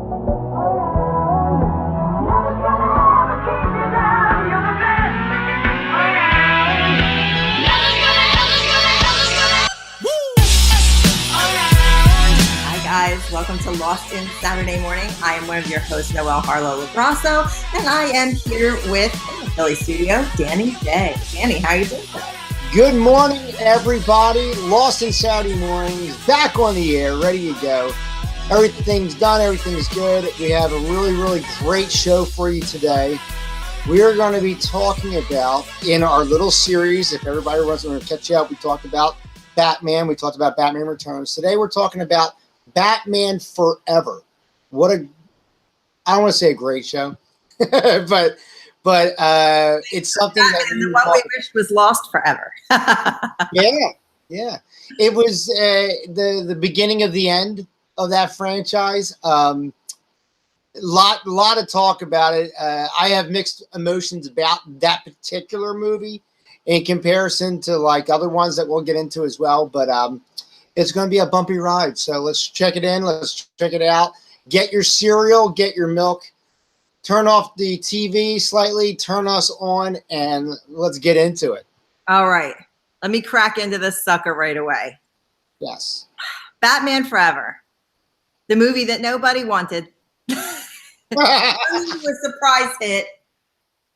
Welcome to Lost in Saturday Morning. I am one of your hosts, Noel Harlow Labrasso, and I am here with, in the Philly studio, Danny Jay. Danny, how are you doing today? Good morning, everybody. Lost in Saturday Morning is back on the air, ready to go. Everything's done. Everything's good. We have a really, really great show for you today. We are going to be talking about, in our little series, if everybody wants to catch you up, we talked about Batman. We talked about Batman Returns. Today we're talking about Batman Forever. I don't want to say a great show, but it's something that what we wish was lost forever. Yeah. It was the beginning of the end of that franchise. Lot of talk about it. I have mixed emotions about that particular movie in comparison to like other ones that we'll get into as well. But it's going to be a bumpy ride. So let's check it in. Let's check it out. Get your cereal, get your milk, turn off the TV slightly, turn us on, and let's get into it. All right. Let me crack into this sucker right away. Yes. Batman Forever. The movie that nobody wanted. A surprise hit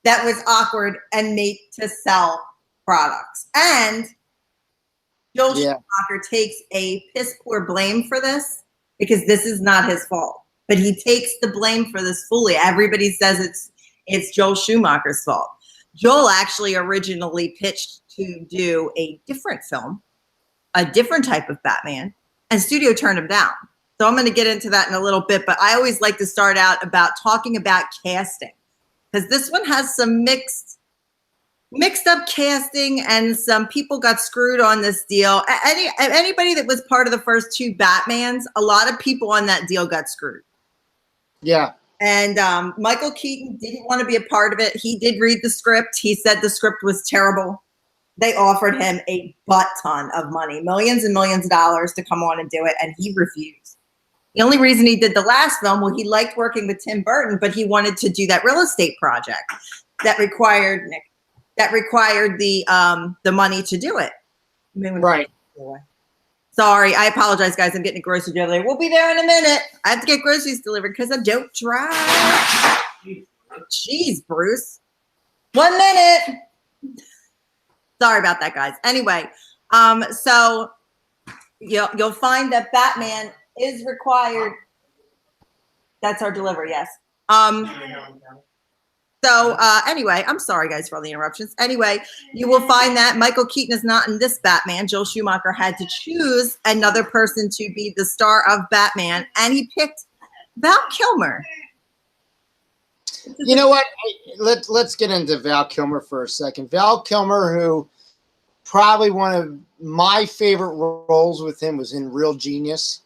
that was awkward and made to sell products. And Joel Schumacher takes a piss poor blame for this because this is not his fault. But he takes the blame for this fully. Everybody says it's Joel Schumacher's fault. Joel actually originally pitched to do a different film, a different type of Batman, and studio turned him down. So I'm going to get into that in a little bit, but I always like to start out about talking about casting because this one has some mixed up casting and some people got screwed on this deal. Anybody that was part of the first two Batmans, a lot of people on that deal got screwed. Yeah. And Michael Keaton didn't want to be a part of it. He did read the script. He said the script was terrible. They offered him a butt ton of money, millions and millions of dollars to come on and do it, and he refused. The only reason he did the last film, well, he liked working with Tim Burton, but he wanted to do that real estate project that required the money to do it. Right. Sorry, I apologize, guys. I'm getting a grocery delivery. We'll be there in a minute. I have to get groceries delivered because I don't drive. Jeez, Bruce. 1 minute. Sorry about that, guys. Anyway, so you'll find that Batman is required. That's our delivery, yes. So anyway, I'm sorry, guys, for all the interruptions. Anyway, you will find that Michael Keaton is not in this Batman. Joel Schumacher had to choose another person to be the star of Batman, and he picked Val Kilmer. You know what? Let's get into Val Kilmer for a second. Val Kilmer, who probably one of my favorite roles with him was in Real Genius,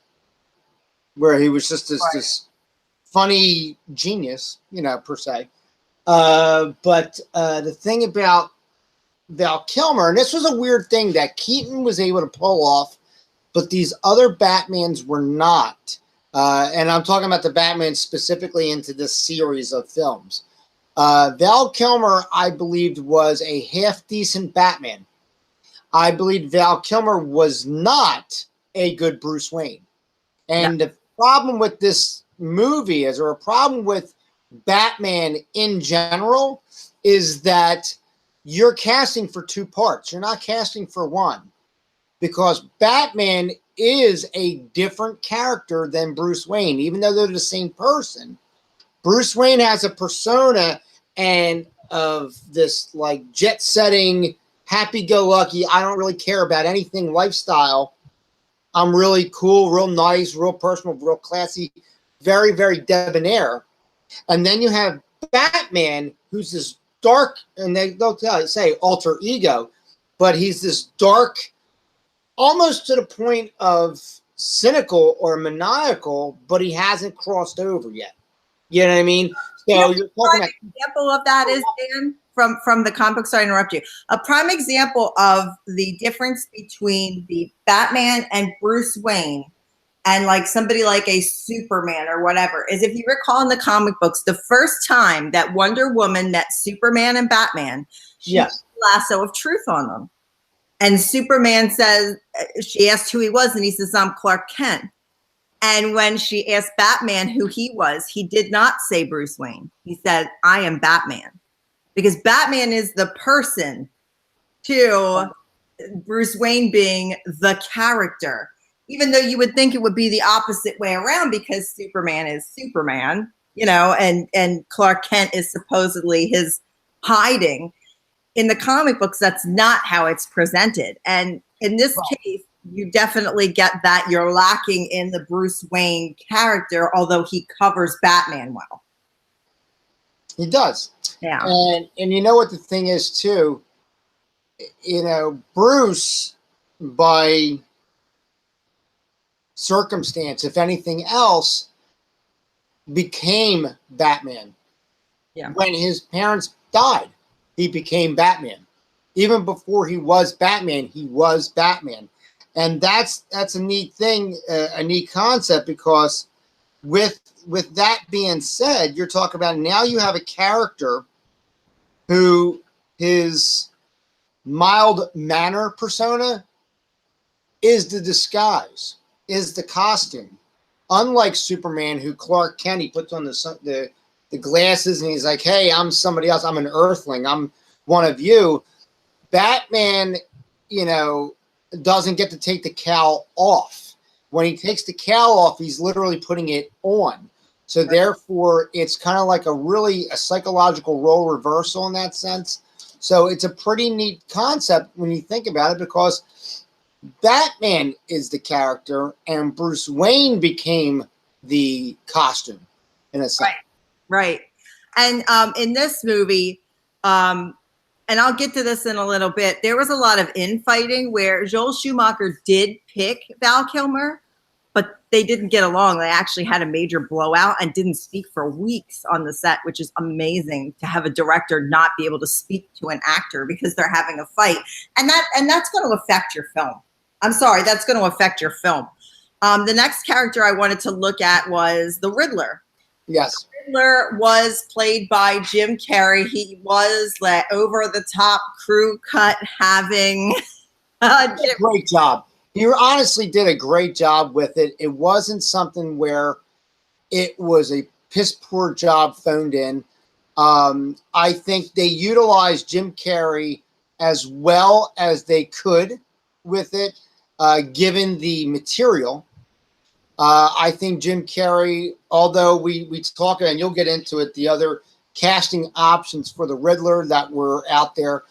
where he was just this funny genius, per se. But the thing about Val Kilmer, and this was a weird thing that Keaton was able to pull off, but these other Batmans were not. And I'm talking about the Batman specifically into this series of films. Val Kilmer, I believed, was a half-decent Batman. I believed Val Kilmer was not a good Bruce Wayne. And the problem with this movie is, or a problem with Batman in general, is that you're casting for two parts. You're not casting for one, because Batman is a different character than Bruce Wayne. Even though they're the same person, Bruce Wayne has a persona and of this like jet-setting, happy-go-lucky, I don't really care about anything lifestyle. I'm really cool, real nice, real personal, real classy, very, very debonair. And then you have Batman, who's this dark, and they'll say alter ego, but he's this dark, almost to the point of cynical or maniacal, but he hasn't crossed over yet. You know what I mean? So you're talking about an example of that is, Dan, from the comic book. Sorry to interrupt you. A prime example of the difference between the Batman and Bruce Wayne and like somebody like a Superman or whatever, is if you recall in the comic books, the first time that Wonder Woman met Superman and Batman, she put a lasso of truth on them. And Superman says, she asked who he was, and he says, I'm Clark Kent. And when she asked Batman who he was, he did not say Bruce Wayne. He said, I am Batman. Because Batman is the person to Bruce Wayne being the character. Even though you would think it would be the opposite way around, because Superman is Superman, you know, and Clark Kent is supposedly his hiding. In the comic books, that's not how it's presented. And in this case, you definitely get that you're lacking in the Bruce Wayne character, although he covers Batman well. He does. Yeah. And you know what the thing is, too? You know, Bruce, by circumstance, if anything else, became Batman. Yeah. When his parents died, he became Batman. Even before he was Batman, he was Batman. And that's a neat thing, a neat concept, because with that being said, you're talking about now you have a character who his mild manner persona is the disguise, is the costume. Unlike Superman, who Clark Kent, he puts on the glasses and he's like, hey, I'm somebody else. I'm an earthling. I'm one of you. Batman, you know, doesn't get to take the cowl off. When he takes the cowl off, he's literally putting it on. So therefore, it's kind of like a psychological role reversal in that sense. So it's a pretty neat concept when you think about it, because Batman is the character and Bruce Wayne became the costume in a sense. Right. And in this movie, and I'll get to this in a little bit, there was a lot of infighting where Joel Schumacher did pick Val Kilmer, but they didn't get along. They actually had a major blowout and didn't speak for weeks on the set, which is amazing to have a director not be able to speak to an actor because they're having a fight. And that's going to affect your film. I'm sorry, that's going to affect your film. The next character I wanted to look at was the Riddler. Yes. Riddler was played by Jim Carrey. He was the over-the-top crew cut having great job. You honestly did a great job with it. It wasn't something where it was a piss poor job phoned in. I think they utilized Jim Carrey as well as they could with it, given the material. I think Jim Carrey, although we talk, and you'll get into it, the other casting options for the Riddler that were out there,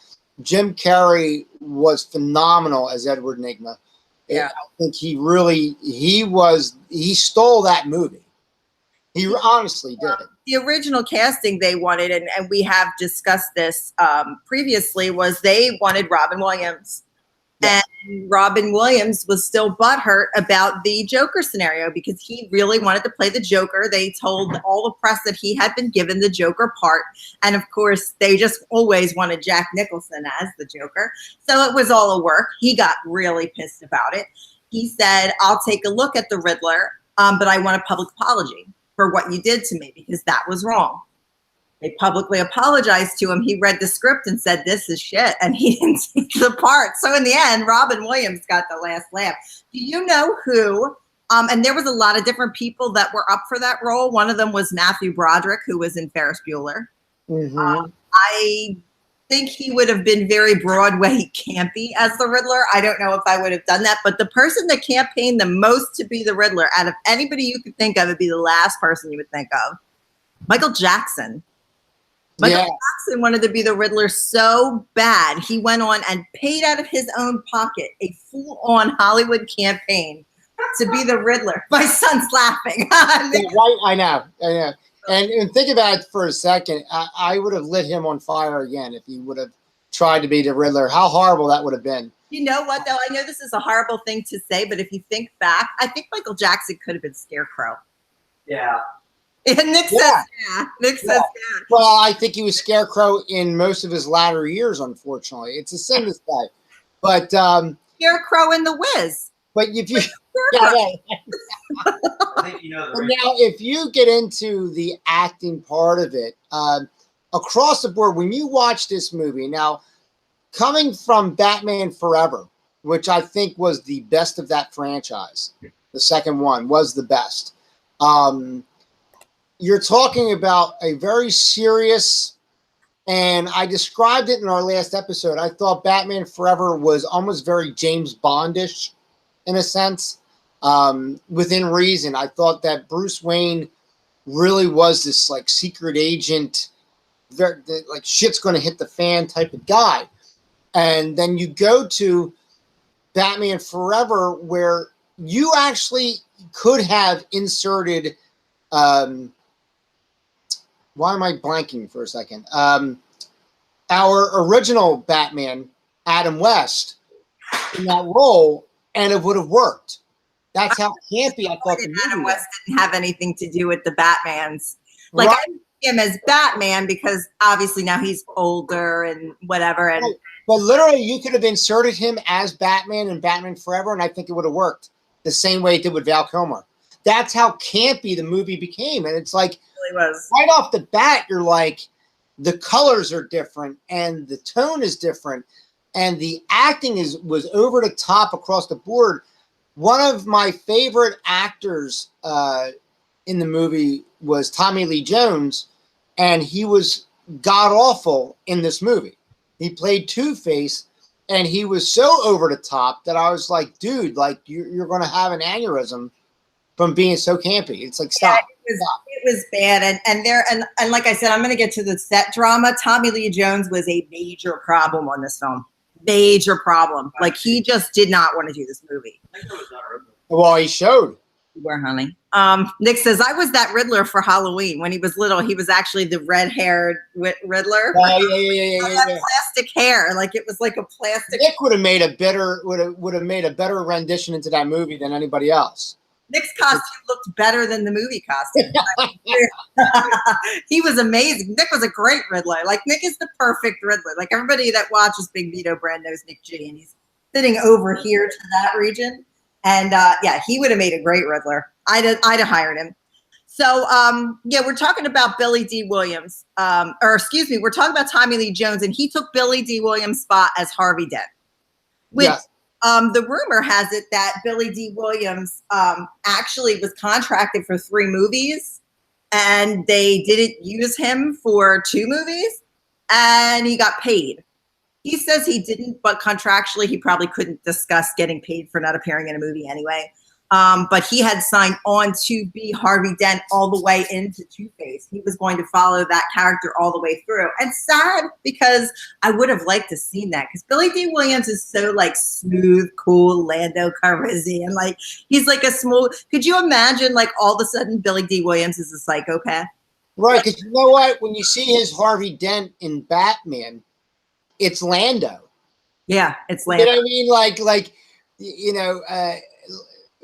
Jim Carrey was phenomenal as Edward Nygma. Yeah. I think he stole that movie. He honestly did. The original casting they wanted, and we have discussed this previously, was they wanted Robin Williams. Yeah. And Robin Williams was still butthurt about the Joker scenario because he really wanted to play the Joker. They told all the press that he had been given the Joker part. And of course, they just always wanted Jack Nicholson as the Joker. So it was all a work. He got really pissed about it. He said, I'll take a look at the Riddler, but I want a public apology for what you did to me because that was wrong. They publicly apologized to him. He read the script and said, this is shit. And he didn't take the part. So in the end, Robin Williams got the last laugh. Do you know who? And there was a lot of different people that were up for that role. One of them was Matthew Broderick, who was in Ferris Bueller. Mm-hmm. I think he would have been very Broadway campy as the Riddler. I don't know if I would have done that. But the person that campaigned the most to be the Riddler out of anybody you could think of would be the last person you would think of. Michael Jackson. Michael Jackson wanted to be the Riddler so bad, he went on and paid out of his own pocket a full-on Hollywood campaign to be the Riddler. My son's laughing. Right, I know. And think about it for a second. I would have lit him on fire again if he would have tried to be the Riddler. How horrible that would have been. You know what, though? I know this is a horrible thing to say, but if you think back, I think Michael Jackson could have been Scarecrow. Yeah. And Nick says, yeah. Nick says, yeah. Well, I think he was Scarecrow in most of his latter years, unfortunately. It's a sin to say. But Scarecrow in The Wiz. But if you I think you know the Now, if you get into the acting part of it, across the board, when you watch this movie, now coming from Batman Forever, which I think was the best of that franchise, the second one was the best. You're talking about a very serious, and I described it in our last episode. I thought Batman Forever was almost very James Bondish in a sense. Within reason, I thought that Bruce Wayne really was this like secret agent, like shit's going to hit the fan type of guy. And then you go to Batman Forever, where you actually could have inserted. Why am I blanking for a second? Our original Batman, Adam West, in that role, and it would have worked. That's how campy I thought the movie Adam was. West didn't have anything to do with the Batmans. Like, Right. I see him as Batman because obviously now he's older and whatever. And Right. But literally, you could have inserted him as Batman in Batman Forever, and I think it would have worked the same way it did with Val Kilmer. That's how campy the movie became. And it's like, it really was. right off the bat, you're like, the colors are different, and the tone is different, and the acting was over the top across the board. One of my favorite actors in the movie was Tommy Lee Jones, and he was god-awful in this movie. He played Two-Face, and he was so over the top that I was like, dude, like, you're going to have an aneurysm from being so campy. It's like, stop. Yeah, it was bad. And like I said, I'm going to get to the set drama. Tommy Lee Jones was a major problem on this film. Major problem. Like, he just did not want to do this movie. Well, he showed. Where, honey? Nick says, I was that Riddler for Halloween. When he was little, he was actually the red-haired Riddler. Yeah. Plastic hair. Like, it was like a plastic. Nick would have made a better rendition into that movie than anybody else. Nick's costume looked better than the movie costume. He was amazing. Nick was a great Riddler. Like, Nick is the perfect Riddler. Like, everybody that watches Big Vito Brand knows Nick G, and he's sitting over here to that region. And yeah, he would have made a great Riddler. I'd have hired him. So yeah, we're talking about Billy D. Williams, we're talking about Tommy Lee Jones, and he took Billy D. Williams' spot as Harvey Dent. Which Yes. The rumor has it that Billy D. Williams actually was contracted for 3 movies, and they didn't use him for 2 movies, and he got paid. He says he didn't, but contractually he probably couldn't discuss getting paid for not appearing in a movie anyway. But he had signed on to be Harvey Dent all the way into Two-Face. He was going to follow that character all the way through. And sad, because I would have liked to seen that, because Billy D. Williams is so like smooth, cool, Lando Calrissian. Like, he's like a smooth. Could you imagine like all of a sudden Billy D. Williams is a psychopath? Right, because you know what? When you see his Harvey Dent in Batman, it's Lando. Yeah, it's Lando. You know what I mean? Like you know,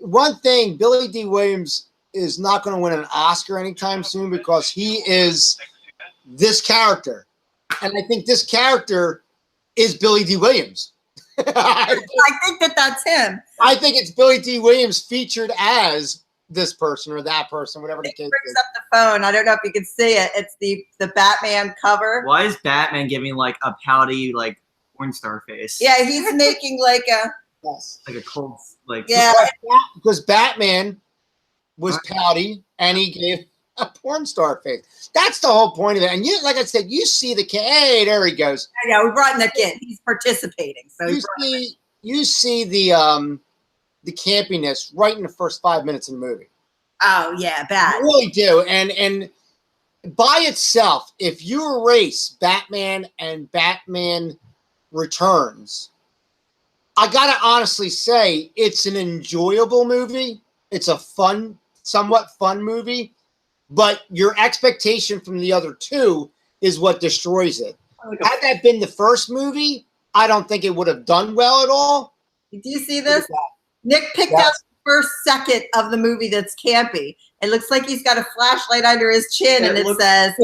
one thing, Billy D. Williams is not going to win an Oscar anytime soon because he is this character. And I think this character is Billy D. Williams. I think that's him. I think it's Billy D. Williams featured as this person or that person, whatever the He case brings is. up the phone. I don't know if you can see it. It's the Batman cover. Why is Batman giving like a pouty like porn star face? Yeah, he's making like a Yes. Like a cold like yeah. Because Batman was pouty and he gave a porn star face. That's the whole point of it. And you, like I said, you see the hey, there he goes. Yeah, we brought Nick in. He's participating. So You see the campiness right in the first 5 minutes of the movie. oh yeah, bad. You really do. And by itself, if you erase Batman and Batman Returns, I gotta honestly say it's an enjoyable movie. It's a somewhat fun movie, but your expectation from the other two is what destroys it. Had that been the first movie, I don't think it would have done well at all. Do you see this? Nick picked out the first second of the movie that's campy. It looks like he's got a flashlight under his chin, and it says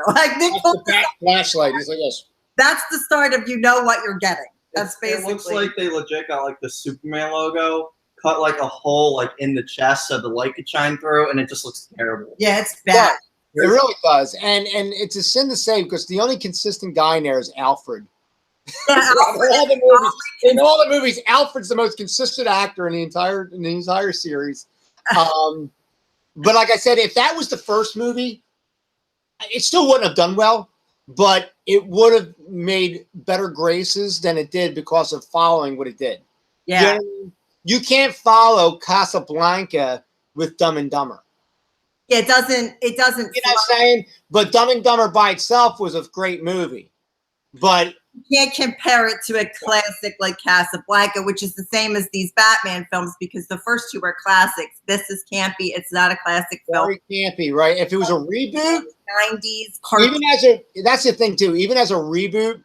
like Nick pulled the flashlight. He's like, yes. That's the start of you know what you're getting. That's basically. It looks like they legit got like the Superman logo cut like a hole like in the chest so the light could shine through, and it just looks terrible. Yeah, it's bad. It really does, and it's a sin to say because the only consistent guy in there is Alfred. Yeah, in all the movies, Alfred's the most consistent actor in the entire series. But like I said, if that was the first movie, it still wouldn't have done well, but it would have made better graces than it did because of following what it did. Yeah. You can't follow Casablanca with Dumb and Dumber. Yeah, it doesn't. You know what I'm saying? But Dumb and Dumber by itself was a great movie. But you can't compare it to a classic like Casablanca, which is the same as these Batman films because the first two are classics. This is campy. It's not a classic film. Very campy, right? If it was a reboot, 90s cartoon. That's the thing too. Even as a reboot,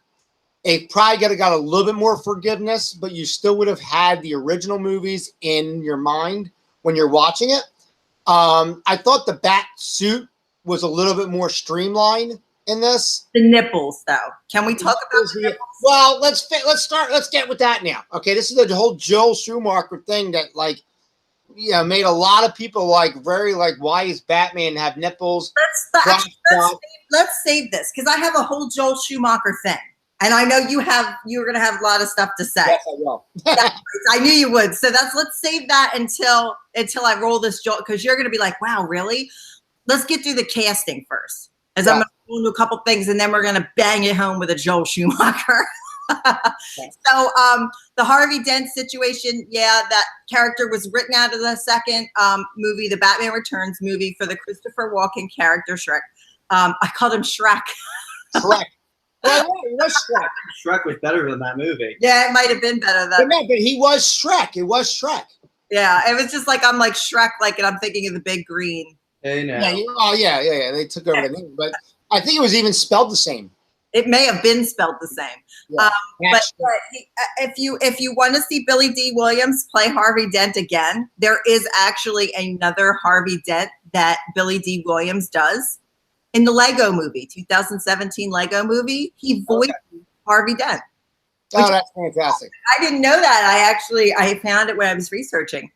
it probably could have got a little bit more forgiveness, but you still would have had the original movies in your mind when you're watching it. I thought the bat suit was a little bit more streamlined in this. The nipples, though. Can we talk about the nipples? Well, let's get with that now. Okay, this is the whole Joel Schumacher thing that made a lot of people very why is Batman have nipples? Let's save this because I have a whole Joel Schumacher thing. And I know you're going to have a lot of stuff to say. Yes, I will. I knew you would. So let's save that until I roll this Joel, because you're going to be like, wow, really? Let's get through the casting first. I'm going to go into a couple things, and then we're going to bang it home with a Joel Schumacher. So the Harvey Dent situation, that character was written out of the second movie, the Batman Returns movie for the Christopher Walken character, Shrek. I called him Shrek. Shrek. Well, it was Shrek. Shrek was better than that movie. Yeah, it might have been better than. But he was Shrek. It was Shrek. Yeah, it was just I'm like Shrek, and I'm thinking of the big green. Hey, now. Yeah. They took over the name, but I think it was even spelled the same. It may have been spelled the same. Yeah. But if you want to see Billy D. Williams play Harvey Dent again, there is actually another Harvey Dent that Billy D. Williams does. In the Lego movie, 2017 Lego movie, he voiced Harvey Dent. Oh, that's fantastic. I didn't know that. I found it when I was researching.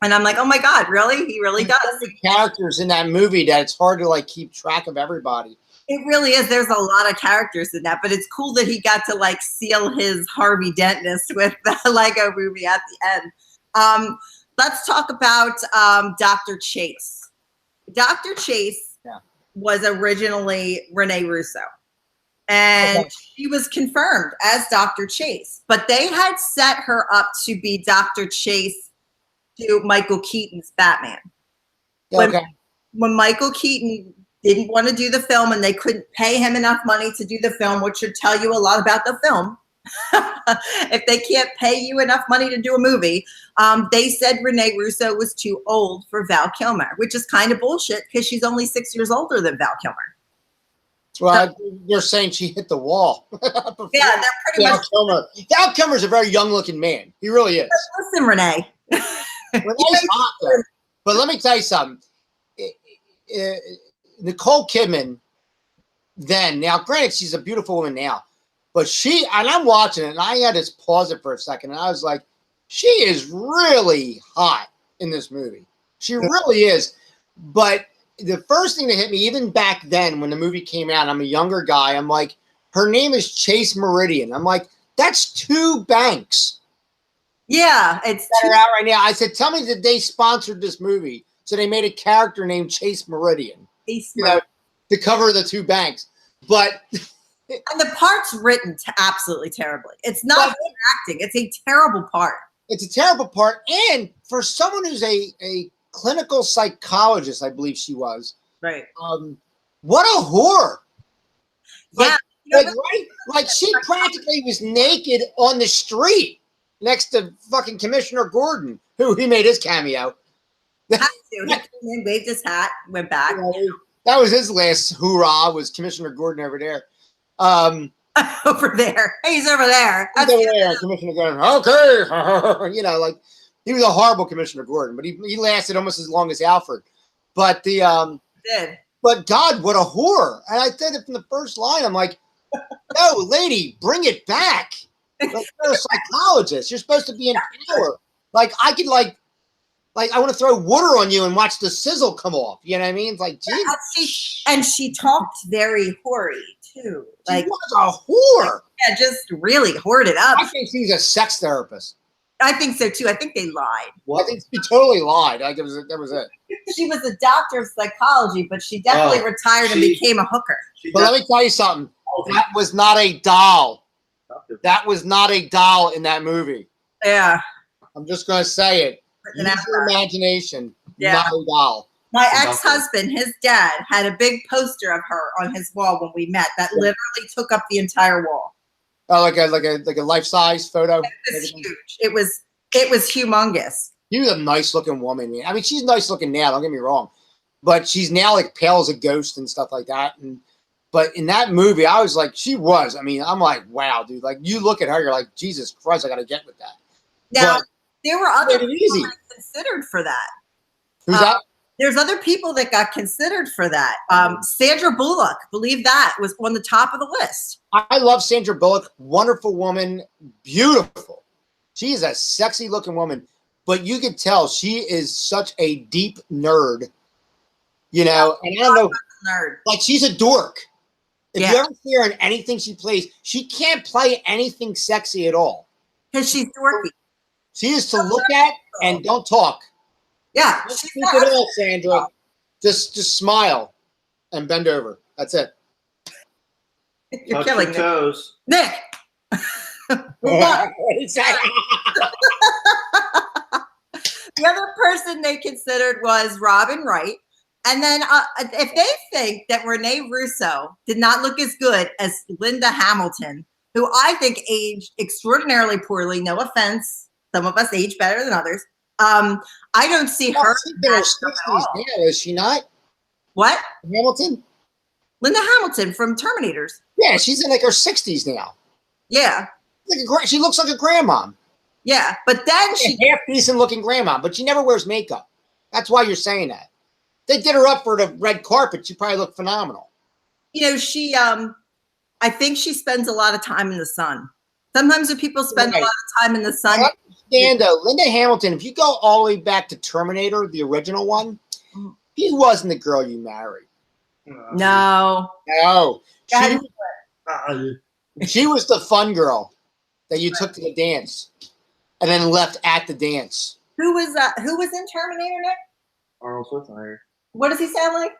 And I'm like, oh my God, really? He really does. The characters in that movie that it's hard to keep track of everybody. It really is. There's a lot of characters in that, but it's cool that he got to seal his Harvey Dentness with the Lego movie at the end. Let's talk about Dr. Chase. Dr. Chase was originally Renee Russo, and she was confirmed as Dr. Chase, but they had set her up to be Dr. Chase to Michael Keaton's Batman. When Michael Keaton didn't want to do the film and they couldn't pay him enough money to do the film, which should tell you a lot about the film. If they can't pay you enough money to do a movie, they said Renee Russo was too old for Val Kilmer, which is kind of bullshit because she's only 6 years older than Val Kilmer. Well, you're saying she hit the wall. Yeah, they're pretty much. Val Kilmer's a very young-looking man. He really is. Listen, Renee. Renee's hot, though. But let me tell you something. Nicole Kidman, now granted, she's a beautiful woman now, but and I'm watching it, and I had to pause it for a second, and I was like, she is really hot in this movie. She really is. But the first thing that hit me, even back then when the movie came out, I'm a younger guy, I'm like, her name is Chase Meridian. I'm like, that's 2 banks. Yeah, it's that are out right now. I said, tell me that they sponsored this movie, so they made a character named Chase Meridian. To cover the 2 banks. But and the part's written absolutely terribly. It's not acting. It's a terrible part. It's a terrible part. And for someone who's a clinical psychologist, I believe she was. Right. What a whore. Yeah. She practically was naked on the street next to fucking Commissioner Gordon, who he made his cameo. He came in, waved his hat, went back. That was his last hoorah, was Commissioner Gordon over there. Over there. Hey, he's over there. He's over there, Commissioner Gordon. Okay. He was a horrible Commissioner Gordon, but he lasted almost as long as Alfred. But but God, what a whore. And I said it from the first line. I'm like, no, lady, bring it back. You're a psychologist. You're supposed to be in power. Like I could like I want to throw water on you and watch the sizzle come off. You know what I mean? It's like, geez. And she talked very hoary too. Like she was a whore. Yeah, just really whored it up. I think she's a sex therapist. I think so too. I think they lied. Well, I think she totally lied. Like that was it. She was a doctor of psychology, but she definitely retired and became a hooker. But let me tell you something. That was not a doll. That was not a doll in that movie. Yeah. I'm just going to say it. Use your imagination. Yeah. Not a doll. My ex-husband, his dad, had a big poster of her on his wall when we met that literally took up the entire wall. Oh, like a life-size photo? It was huge. It was humongous. She was a nice-looking woman. Man. I mean, she's nice-looking now, don't get me wrong. But she's now like pale as a ghost and stuff like that. But in that movie, I was like, she was. I mean, I'm like, wow, dude. Like, you look at her, you're like, Jesus Christ, I got to get with that. Now, there were other people that considered for that. Who's that? There's other people that got considered for that. Sandra Bullock, believe that, was on the top of the list. I love Sandra Bullock. Wonderful woman. Beautiful. She is a sexy looking woman. But you could tell she is such a deep nerd. You know, and I don't know. Nerd. Like, she's a dork. If you ever see her in anything she plays, she can't play anything sexy at all. Because she's dorky. She is to look at and don't talk. Yeah. Don't speak at all, Sandra. Just smile and bend over. That's it. You're killing me. Toes. Nick. The other person they considered was Robin Wright. And then if they think that Renee Russo did not look as good as Linda Hamilton, who I think aged extraordinarily poorly, no offense, some of us age better than others. I don't see her. She's in her 60s now, is she not? What? Hamilton? Linda Hamilton from Terminators. Yeah, she's in like her 60s now. Yeah. She looks like a grandmom. Yeah, but then she half decent looking grandma, but she never wears makeup. That's why you're saying that. They did her up for the red carpet. She probably looked phenomenal. You know, she I think she spends a lot of time in the sun. Sometimes when people spend a lot of time in the sun. I understand though, Linda Hamilton, if you go all the way back to Terminator, the original one, she wasn't the girl you married. No. No. She was the fun girl that you took to the dance and then left at the dance. Who was in Terminator, Nick? Arnold Schwarzenegger. What does he sound like?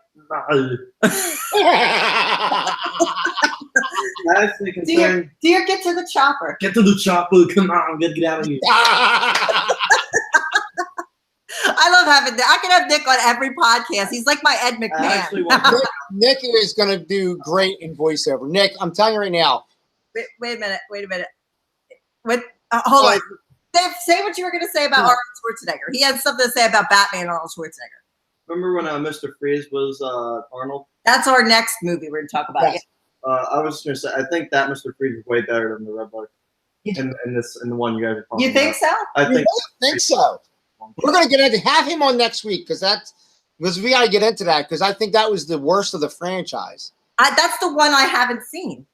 Dear, get to the chopper. Get to the chopper. Come on, get out of here. I love having Nick. I can have Nick on every podcast. He's like my Ed McMahon. Nick is going to do great in voiceover. Nick, I'm telling you right now. Wait a minute. Hold on. Say what you were going to say about Arnold Schwarzenegger. He had something to say about Batman and Arnold Schwarzenegger. Remember when Mr. Freeze was Arnold? That's our next movie we're going to talk about. Yes. I was going to say, I think that Mr. Freeze is way better than the Red Bug. In the one you guys are talking about. You think so? I think so. We're going to get into have him on next week because we got to get into that because I think that was the worst of the franchise. That's the one I haven't seen.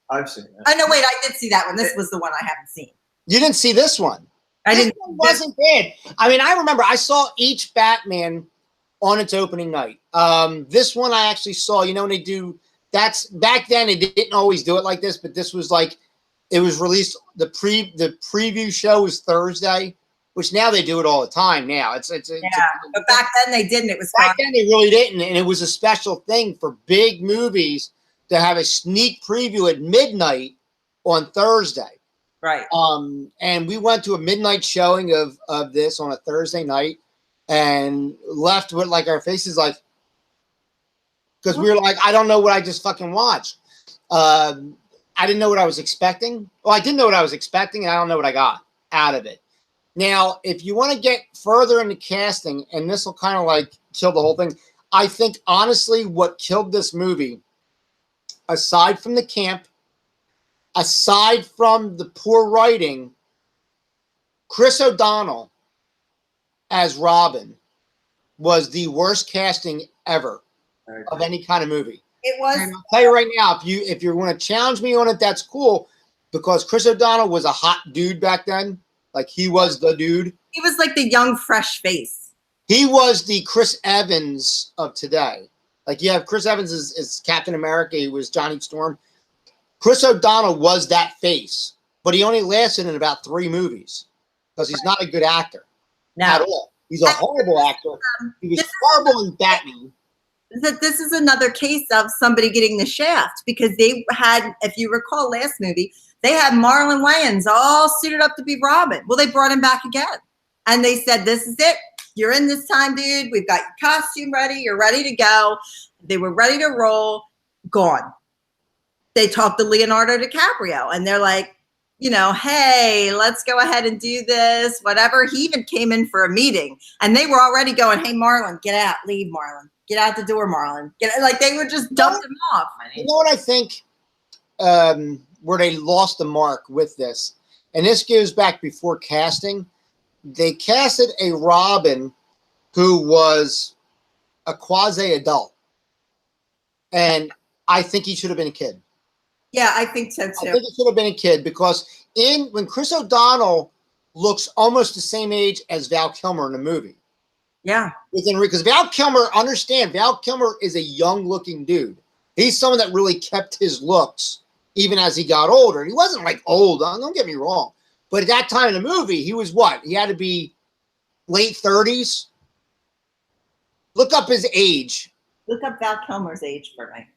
I've seen it. Oh no, wait, I did see that one. This was the one I haven't seen. You didn't see this one. This one wasn't bad. I mean, I remember I saw each Batman on its opening night. This one I actually saw. You know, when they do that's back then they didn't always do it like this, but this was like it was released. The preview show was Thursday. Which now they do it all the time. Now but back then they didn't. It was back then they really didn't, and it was a special thing for big movies to have a sneak preview at midnight on Thursday. Right. And we went to a midnight showing of this on a Thursday night, and left with like our faces like because we were like, I don't know what I just fucking watched. I didn't know what I was expecting. Well, I didn't know what I was expecting, and I don't know what I got out of it. Now, if you want to get further into casting, and this will kind of like kill the whole thing, I think honestly what killed this movie, aside from the camp, aside from the poor writing, Chris O'Donnell as Robin was the worst casting ever of any kind of movie. It was. And I'll tell you right now, if you want to challenge me on it, that's cool, because Chris O'Donnell was a hot dude back then. Like he was the dude. He was like the young, fresh face. He was the Chris Evans of today. Like you have Chris Evans as Captain America. He was Johnny Storm. Chris O'Donnell was that face, but he only lasted in about 3 movies because he's not a good actor at all. He's a horrible actor. He was horrible in Batman. That this is another case of somebody getting the shaft because they had, if you recall last movie, they had Marlon Wayans all suited up to be Robin. Well, they brought him back again. And they said, this is it. You're in this time, dude. We've got your costume ready. You're ready to go. They were ready to roll. Gone. They talked to Leonardo DiCaprio and they're like, you know, hey, let's go ahead and do this, whatever. He even came in for a meeting and they were already going, hey, Marlon, get out, leave, Marlon. Get out the door, Marlon. Like they would just dump him off. You know what I think where they lost the mark with this, and this goes back before casting. They casted a Robin who was a quasi-adult, and I think he should have been a kid. Yeah, I think so too. I think he should have been a kid because when Chris O'Donnell looks almost the same age as Val Kilmer in the movie. Yeah. Because Val Kilmer, Val Kilmer is a young-looking dude. He's someone that really kept his looks even as he got older. He wasn't like old, don't get me wrong. But at that time in the movie, he was what? He had to be late 30s. Look up his age. Look up Val Kilmer's age for me.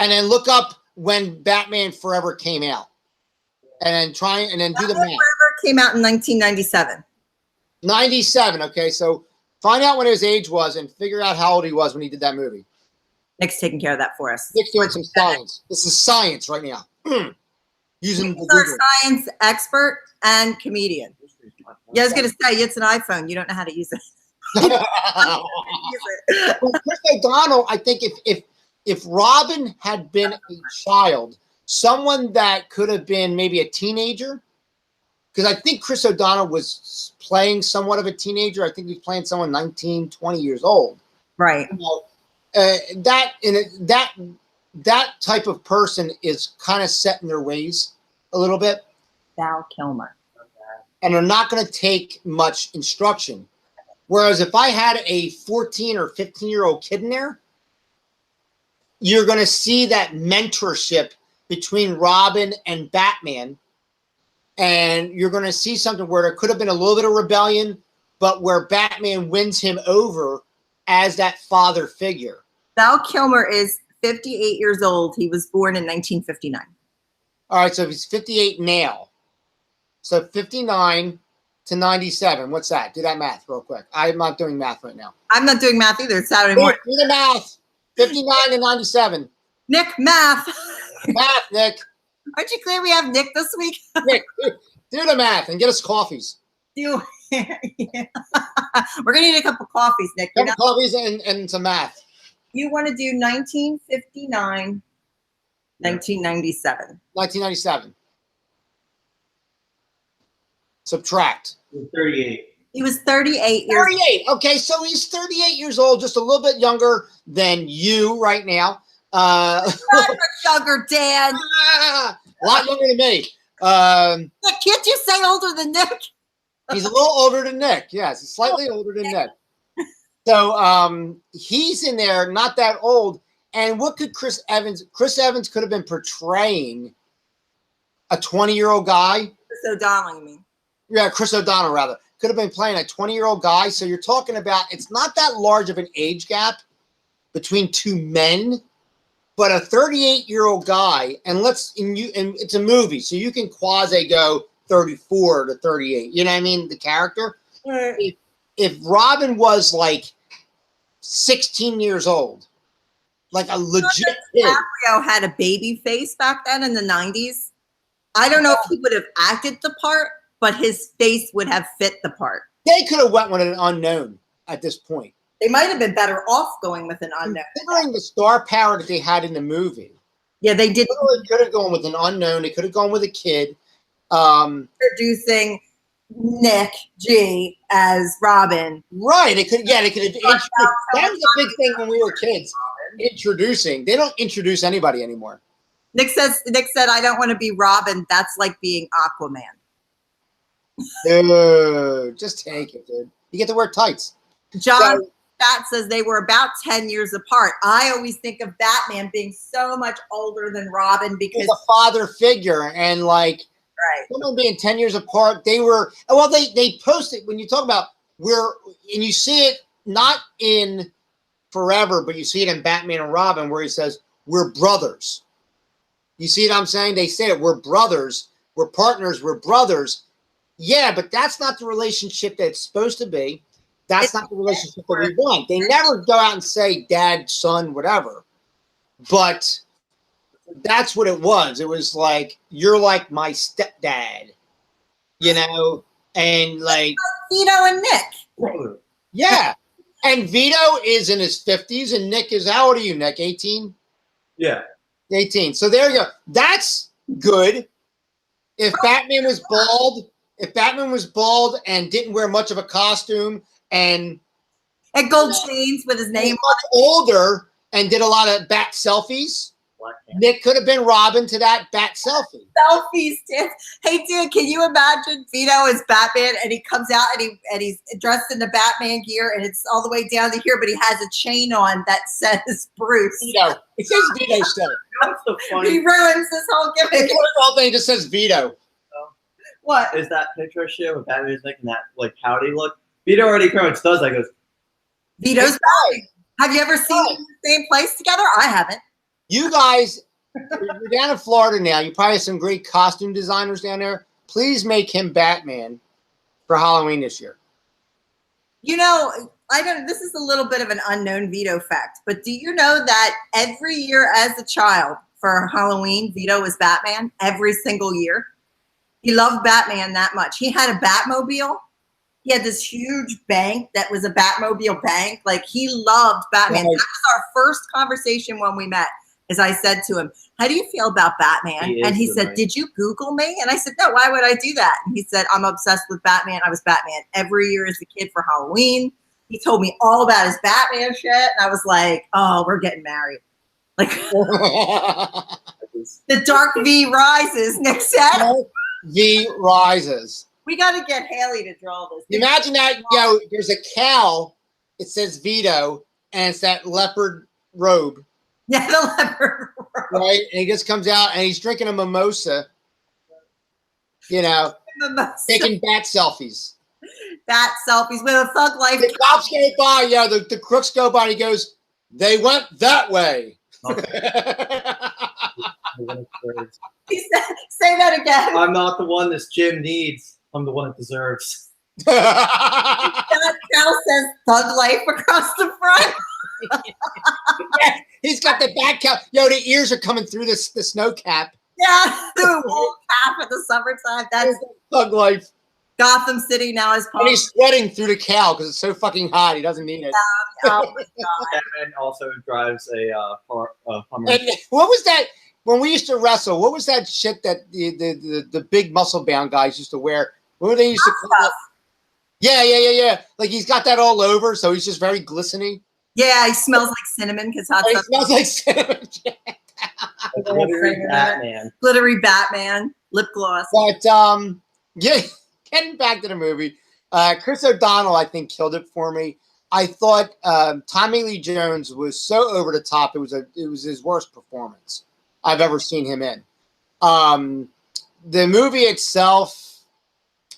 And then look up when Batman Forever came out. And then do the math. Forever came out in 1997. 97, okay, so find out when his age was and figure out how old he was when he did that movie. Nick's taking care of that for us. Nick's doing some science. This is science right now. Using Nick's our science expert and comedian. Yeah, I was going to say, it's an iPhone. You don't know how to use it. Well, Chris O'Donnell, I think if Robin had been a child, someone that could have been maybe a teenager, because I think Chris O'Donnell was playing somewhat of a teenager. I think he was playing someone 19, 20 years old. Right. You know, that type of person is kind of set in their ways a little bit. Val Kilmer. And they're not going to take much instruction. Whereas if I had a 14 or 15-year-old kid in there, you're going to see that mentorship between Robin and Batman. And you're going to see something where there could have been a little bit of rebellion, but where Batman wins him over as that father figure. Val Kilmer is 58 years old. He was born in 1959. All right, so he's 58 now. So 59 to 97. What's that? Do that math real quick. I'm not doing math right now. I'm not doing math either. It's Saturday morning. Do the math. 59 to 97. Nick, math. Math, Nick. Aren't you glad we have Nick this week? Nick, do the math and get us coffees. Yeah. We're going to need a couple coffees, Nick. Couple coffees and some math. You want to do 1959, 1997. 1997. Subtract. 38. He was 38 years 38. Okay, so he's 38 years old, just a little bit younger than you right now. Not much younger, Dan. A lot younger than me. Can't you say older than Nick? He's a little older than Nick. Yes, he's slightly older than Nick. So he's in there, not that old. And what could Chris Evans could have been portraying a 20-year-old guy. Chris O'Donnell, you mean? Yeah, Chris O'Donnell, rather. Could have been playing a 20-year-old guy. So you're talking about, it's not that large of an age gap between two men, but a 38-year-old guy, and it's a movie, so you can quasi go 34 to 38. You know what I mean? The character. Right. If Robin was like 16 years old, like a legit kid. DiCaprio had a baby face back then in the 90s. I don't know if he would have acted the part, but his face would have fit the part. They could have went with an unknown at this point. They might have been better off going with an unknown. Considering the star power that they had in the movie. Yeah, they did. They could have gone with an unknown. They could have gone with a kid. Introducing Nick G as Robin. Right. They could have introduced. That was a big thing when we were kids. Introducing. They don't introduce anybody anymore. Nick said, I don't want to be Robin. That's like being Aquaman. Dude, just take it, dude. You get to wear tights. John Stott says they were about 10 years apart. I always think of Batman being so much older than Robin because he's a father figure, and like someone being 10 years apart, they were they posted when you talk about and you see it not in Forever, but you see it in Batman and Robin where he says we're brothers. You see what I'm saying? They say it, we're brothers, we're partners, we're brothers. Yeah, but that's not the relationship that it's supposed to be. That's not the relationship that we want. They never go out and say dad, son, whatever. But that's what it was. It was like, you're like my stepdad, you know? And like Vito and Nick. Yeah. And Vito is in his 50s, and Nick is, how old are you, Nick? 18? Yeah. 18. So there you go. That's good. If Batman was bald and didn't wear much of a costume and gold chains with his name on it, older and did a lot of bat selfies, Nick could have been Robin to that bat selfie. Selfies, dude. Hey, dude, can you imagine Vito as Batman and he comes out and he's dressed in the Batman gear and it's all the way down to here, but he has a chain on that says Bruce. Vito. It says Vito still. That's the funny. He ruins this whole gimmick. The whole thing just says Vito. What? Is that picture shit with Batman's making that like pouty look? Vito already pretty much does that. Goes, Vito's Batman. Have you ever seen them in the same place together? I haven't. You guys, you're down in Florida now. You probably have some great costume designers down there. Please make him Batman for Halloween this year. You know, this is a little bit of an unknown Vito fact, but do you know that every year as a child for Halloween, Vito was Batman every single year? He loved Batman that much. He had a Batmobile. He had this huge bank that was a Batmobile bank. Like, he loved Batman. Right. That was our first conversation when we met. As I said to him, how do you feel about Batman? And he said, did you Google me? And I said, no, why would I do that? And he said, I'm obsessed with Batman. I was Batman every year as a kid for Halloween. He told me all about his Batman shit. And I was like, oh, we're getting married. Like, the Dark V rises, Nick said. V rises. We got to get Haley to draw this. Imagine that, there's a cow. It says Vito, and it's that leopard robe. Yeah, the leopard robe. Right? And he just comes out, and he's drinking a mimosa. You know, taking bat selfies. Bat selfies with a Thug Life. The cops go by, the crooks go by, and he goes, they went that way. Okay. Say that again. I'm not the one this gym needs. I'm the one it deserves. That cow says Thug Life across the front. Yeah, he's got the back cap. The ears are coming through the snow cap. Yeah, the wool cap in the summertime. That's Thug Life. Gotham City now is and he's sweating through the cow because it's so fucking hot. He doesn't need it. Oh my God. And also drives a Hummer. And what was that? When we used to wrestle, what was that shit that the big muscle bound guys used to wear? What were they used to call it? Yeah. Like he's got that all over, so he's just very glistening. Yeah, he smells like cinnamon because hot stuff. He smells like cinnamon. Glittery Batman. Glittery Batman. Lip gloss. But yeah, getting back to the movie, Chris O'Donnell, I think, killed it for me. I thought Tommy Lee Jones was so over the top. It was his worst performance I've ever seen him in. The movie itself,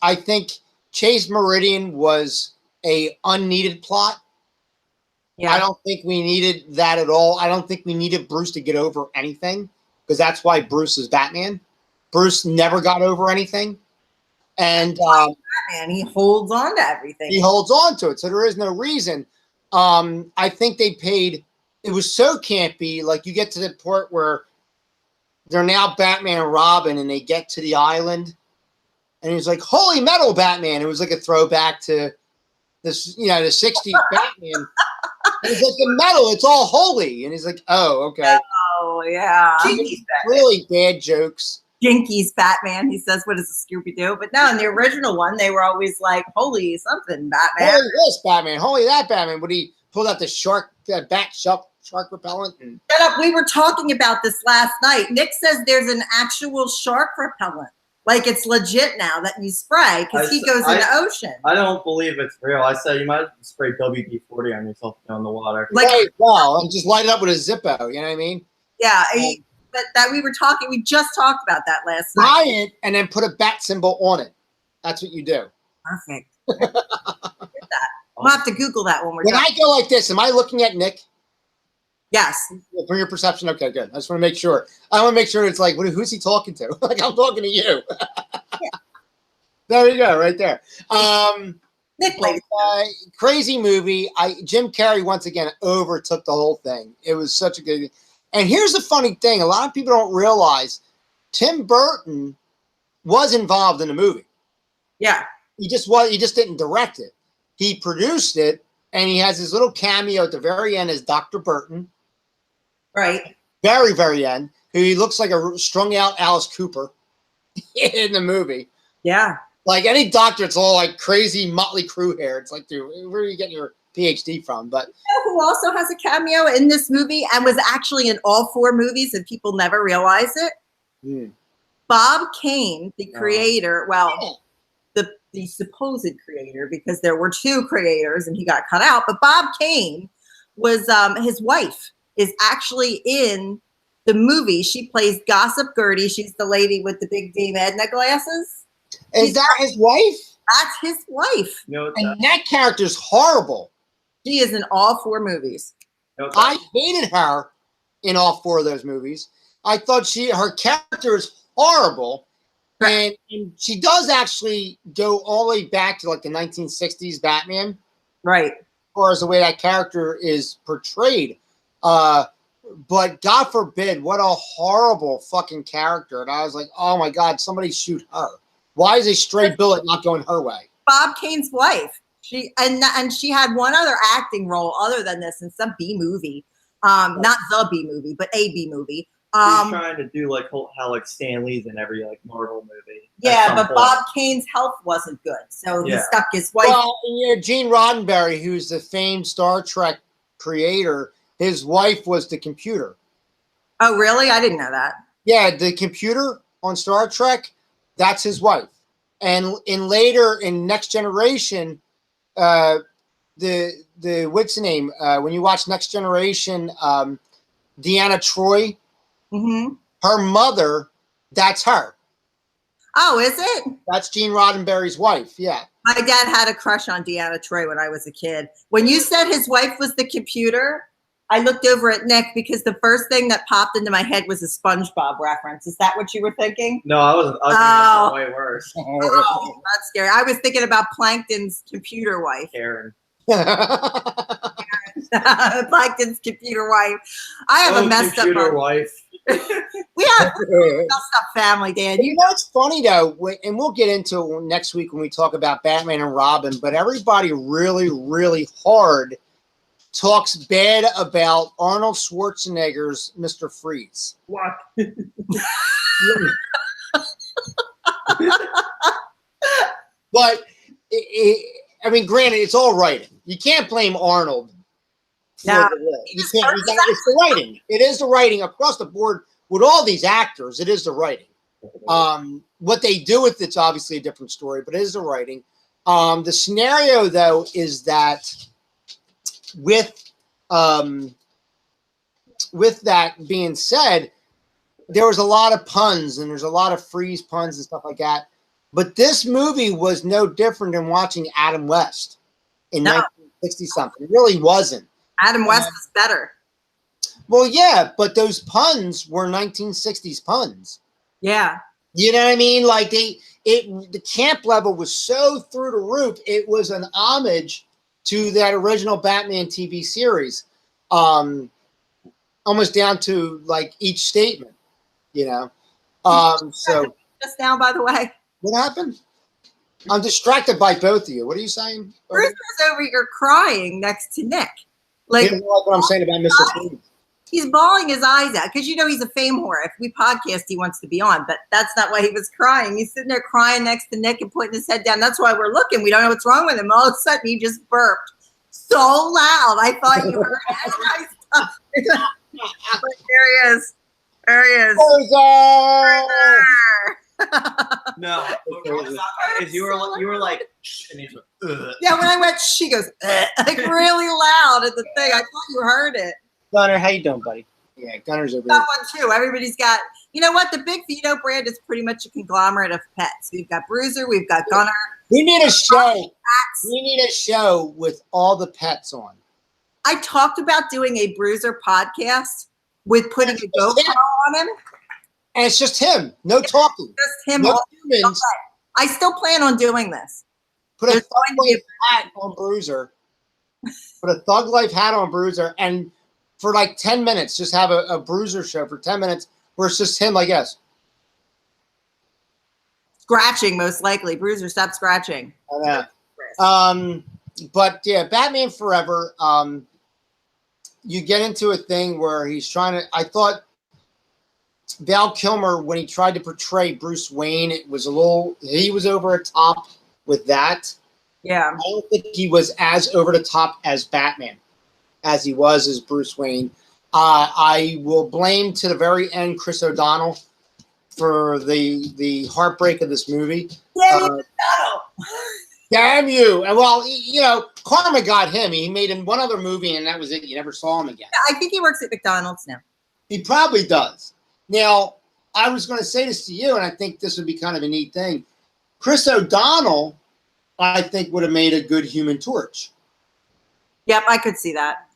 I think Chase Meridian was a unneeded plot. Yeah. I don't think we needed that at all. I don't think we needed Bruce to get over anything because that's why Bruce is Batman. Bruce never got over anything. And Batman, he holds on to everything. He holds on to it. So there is no reason. I think they paid, it was so campy. Like you get to the point where they're now Batman and Robin and they get to the island and he's like, holy metal Batman. It was like a throwback to this, the 60s Batman. And he's like, the metal, it's all holy. And he's like, oh, okay. Oh, yeah. Really bad jokes. Jinkies Batman, he says, what is a Scooby-Doo? But no, in the original one, they were always like, holy something Batman. Holy this Batman, holy that Batman. When he pulled out the bat shark repellent. And shut up, we were talking about this last night. Nick says there's an actual shark repellent. Like it's legit now that you spray because he goes in the ocean. I don't believe it's real. I said you might spray WD-40 on yourself in the water. Like, right, well, and just light it up with a Zippo. You know what I mean? Yeah, but that we just talked about that last night. Buy it and then put a bat symbol on it. That's what you do. Perfect. We'll have to Google that when we're done. When I go like this, am I looking at Nick? Yes. From your perception, okay, good. I just want to make sure. I want to make sure it's like, who's he talking to? Like I'm talking to you. Yeah. There you go, right there. Nick, crazy movie. Jim Carrey once again overtook the whole thing. It was such a good. And here's the funny thing: a lot of people don't realize Tim Burton was involved in the movie. Yeah. He just didn't direct it. He produced it, and he has his little cameo at the very end as Dr. Burton. Right. Very, very end. Who he looks like a strung out Alice Cooper in the movie. Yeah. Like any doctor, it's all like crazy Motley Crue hair. It's like, dude, where are you getting your PhD from? But you know who also has a cameo in this movie and was actually in all 4 movies and people never realize it? Bob Kane, the creator, the supposed creator, because there were 2 creators and he got cut out, but Bob Kane was his wife is actually in the movie. She plays Gossip Gertie. She's the lady with the big Dame Edna glasses. Is that his wife? That's his wife. No, and that character's horrible. She is in all 4 movies. No, I hated her in all 4 of those movies. I thought her character is horrible. And she does actually go all the way back to like the 1960s Batman. Right. As far as the way that character is portrayed. But God forbid, what a horrible fucking character. And I was like, oh my God, somebody shoot her. Why is a stray bullet not going her way? Bob Kane's wife. She had one other acting role other than this in some B movie. Not the B movie, but a B movie. He's trying to do like how like Stan Lee's in every like Marvel movie. Yeah, but Bob Kane's health wasn't good, so he stuck his wife. Well, Gene Roddenberry, who's the famed Star Trek creator, his wife was the computer. Oh, really? I didn't know that. Yeah, the computer on Star Trek, that's his wife. And later in Next Generation, the what's the name? When you watch Next Generation, Deanna Troi. Mm-hmm. Her mother, that's her. Oh, is it? That's Gene Roddenberry's wife, yeah. My dad had a crush on Deanna Troi when I was a kid. When you said his wife was the computer, I looked over at Nick because the first thing that popped into my head was a SpongeBob reference. Is that what you were thinking? No, I was thinking way worse. Oh, that's scary. I was thinking about Plankton's computer wife. Karen. Plankton's computer wife. I have a messed up wife. We have a messed up family, Dan. You know what's funny though, and we'll get into it next week when we talk about Batman and Robin, but everybody really, really hard talks bad about Arnold Schwarzenegger's Mr. Freeze. What? But I mean, granted, it's all writing. You can't blame Arnold. No, it's the writing. It is the writing across the board with all these actors. It is the writing. What they do with it's obviously a different story, but it is the writing. The scenario though is that with that being said, there was a lot of puns and there's a lot of freeze puns and stuff like that. But this movie was no different than watching Adam West in 1960 something. It really wasn't. Adam West is better. Well, yeah, but those puns were 1960s puns. Yeah. You know what I mean? Like the camp level was so through the roof. It was an homage to that original Batman TV series. Almost down to like each statement, you know. So just now, by the way. What happened? I'm distracted by both of you. What are you saying? Bruce was over here crying next to Nick. Like, you know what I'm saying about Mr. Freeze. He's bawling his eyes out because, you know, he's a fame whore. If we podcast, he wants to be on, but that's not why he was crying. He's sitting there crying next to Nick and putting his head down. That's why we're looking. We don't know what's wrong with him. All of a sudden, he just burped so loud. I thought you heard it. But there he is. There he is. No, if you were like, shh, and he's like, ugh. Yeah, when I went, she goes, like really loud at the thing. I thought you heard it. Gunner, how you doing, buddy? Yeah, Gunner's over Got there. one too. Everybody's got, you know what? The big Vito brand is pretty much a conglomerate of pets. We've got Bruiser, we've got Gunner. We need a show. We need a show with all the pets on. I talked about doing a Bruiser podcast with putting a GoPro on him. And it's just him. No talking. Just him. No humans. I still plan on doing this. Put a Thug Life hat on Bruiser. Put a Thug Life hat on Bruiser. And for like 10 minutes, just have a Bruiser show for 10 minutes where it's just him, I guess. Scratching, most likely. Bruiser, stop scratching. But yeah, Batman Forever. You get into a thing where he's trying to. I thought Val Kilmer, when he tried to portray Bruce Wayne, it was a little. He was over the top with that. Yeah. I don't think he was as over the top as Batman as he was as Bruce Wayne. I will blame to the very end Chris O'Donnell for the heartbreak of this movie. Damn you! And well, you know, karma got him. He made him one other movie, and that was it. You never saw him again. I think he works at McDonald's now. He probably does. Now, I was going to say this to you, and I think this would be kind of a neat thing. Chris O'Donnell, I think, would have made a good Human Torch. Yep, I could see that.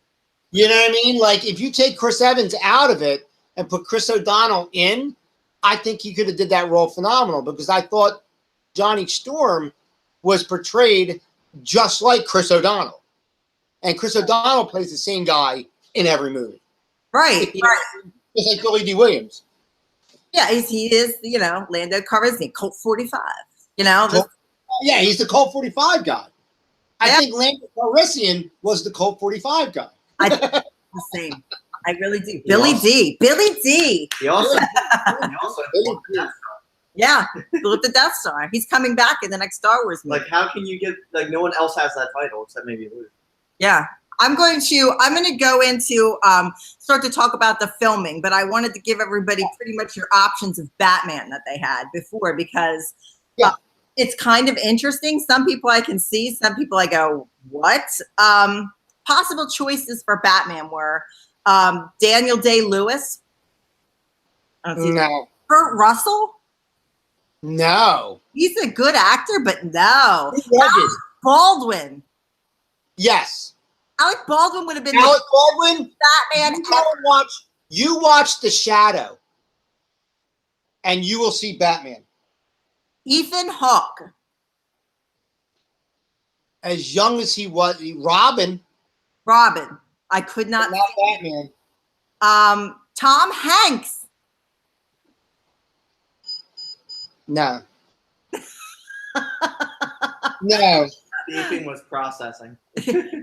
You know what I mean? Like, if you take Chris Evans out of it and put Chris O'Donnell in, I think he could have did that role phenomenal, because I thought Johnny Storm was portrayed just like Chris O'Donnell. And Chris O'Donnell plays the same guy in every movie. Right. Just like Billy D. Williams. Yeah, he is, you know, Lando Calrissian, Colt 45. You know? Yeah, he's the Colt 45 guy. I think Lando Calrissian was the Colt 45 guy. I think the same. I really do. Billy D. He also Yeah, blew up the Death Star. He's coming back in the next Star Wars movie. like, how can you get, like, no one else has that title except maybe Luke. Yeah. I'm going to go into start to talk about the filming, but I wanted to give everybody pretty much your options of Batman that they had before, because it's kind of interesting. Some people I can see, some people I go, what? Possible choices for Batman were Daniel Day-Lewis. No. Kurt Russell. No. He's a good actor, but no. Alec Baldwin. Yes. Alec Baldwin would have been Alec Baldwin. Batman. You watch The Shadow, and you will see Batman. Ethan Hawke. As young as he was, Robin. I could not. Not Batman. Tom Hanks. No. No. Stephen was processing.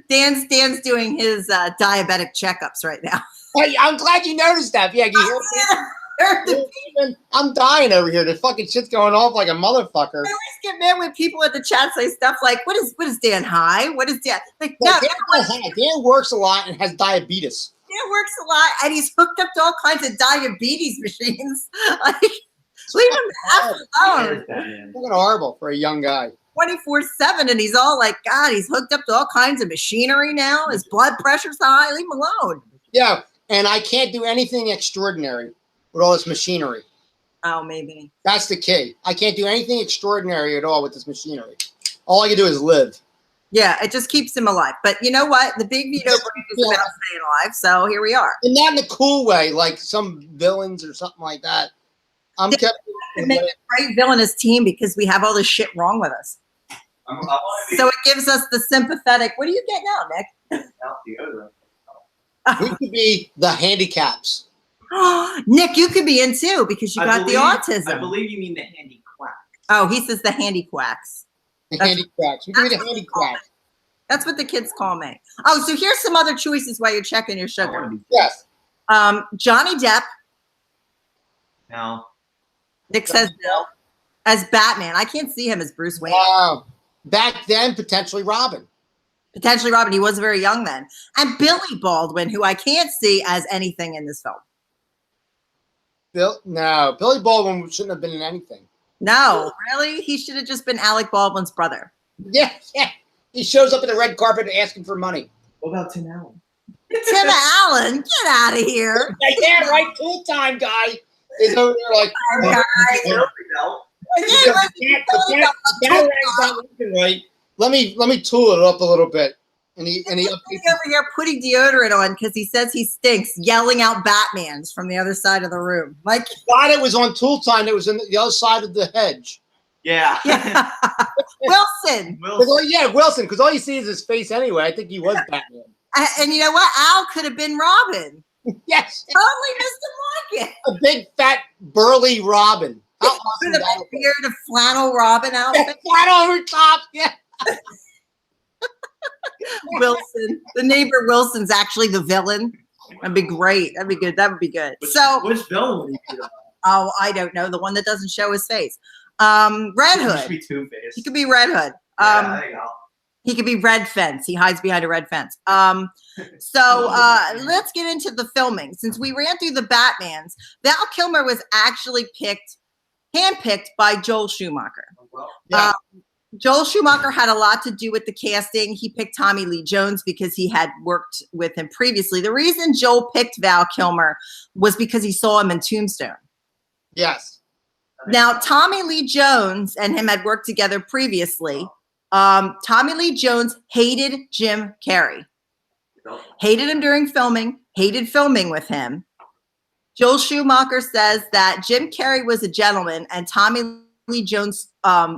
Dan's doing his diabetic checkups right now. Hey, I'm glad you noticed that. Yeah, you hear? I'm dying over here. The fucking shit's going off like a motherfucker. I always get mad when people at the chat say stuff like, "What is Dan high? What is Dan?" Like, no, Dan works a lot and has diabetes. Dan works a lot, and he's hooked up to all kinds of diabetes machines. Like, leave him alone. Fucking horrible for a young guy. 24/7, and he's all like, God, he's hooked up to all kinds of machinery now. His blood pressure's high. Leave him alone. Yeah, and I can't do anything extraordinary with all this machinery. Oh, maybe. That's the key. I can't do anything extraordinary at all with this machinery. All I can do is live. Yeah, it just keeps him alive. But you know what? The big Vito break is about staying alive, so here we are. And not in a cool way, like some villains or something like that. I'm kept. It makes a great villainous team because we have all this shit wrong with us. So it gives us the sympathetic. What are you getting out, Nick? We could be the handicaps. Nick, you could be in too because you got the autism. I believe you mean the handy quack. Oh, he says the handy quacks. The handy quacks. We could be the handy quacks. That's what the kids call me. Oh, so here's some other choices while you're checking your sugar. Yes. Johnny Depp. No. Nick says no. As Batman. I can't see him as Bruce Wayne. Back then, potentially Robin. Potentially Robin. He was very young then. And Billy Baldwin, who I can't see as anything in this film. Billy Baldwin shouldn't have been in anything. No, really? He should have just been Alec Baldwin's brother. Yeah. He shows up at the red carpet asking for money. What about Tim Allen? Tim Allen, get out of here. Yeah, right. Full time guy is over there like. Right. Let me tool it up a little bit. And he over here putting deodorant on because he says he stinks, yelling out Batman's from the other side of the room. Like, God, it was on tool time. It was on the other side of the hedge. Yeah. Wilson. Wilson. Because all you see is his face anyway. I think he was Batman. And you know what? Al could have been Robin. Yes. Totally missed the market. A big, fat, burly Robin. How awesome that would be. Beard, a flannel Robin outfit. Flannel over top. Yeah. Wilson. The neighbor Wilson's actually the villain. That'd be great. That'd be good. That would be good. Which villain would he be? Oh, I don't know. The one that doesn't show his face. Red Hood. He should be Two-Face. He could be Red Hood. There you go. He could be Red Fence. He hides behind a red fence. Let's get into the filming. Since we ran through the Batmans, Val Kilmer was actually handpicked by Joel Schumacher. Yeah. Joel Schumacher had a lot to do with the casting. He picked Tommy Lee Jones because he had worked with him previously. The reason Joel picked Val Kilmer was because he saw him in Tombstone. Yes. Now, Tommy Lee Jones and him had worked together previously. Tommy Lee Jones hated Jim Carey. Hated him during filming, hated filming with him. Joel Schumacher says that Jim Carey was a gentleman and Tommy Lee Jones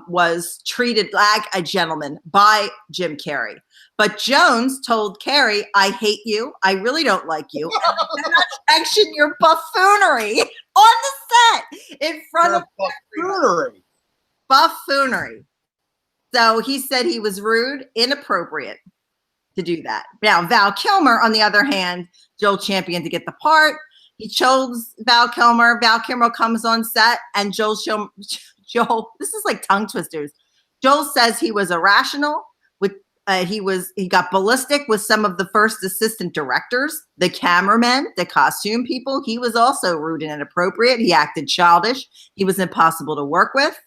was treated like a gentleman by Jim Carey. But Jones told Carey, I hate you. I really don't like you. And I cannot sanction your buffoonery on the set in front of buffoonery. Buffoonery. So he said he was rude, inappropriate to do that. Now, Val Kilmer, on the other hand, Joel championed to get the part. He chose Val Kilmer. Val Kilmer comes on set, and Joel, this is like tongue twisters. Joel says he was irrational. He got ballistic with some of the first assistant directors, the cameramen, the costume people. He was also rude and inappropriate. He acted childish. He was impossible to work with.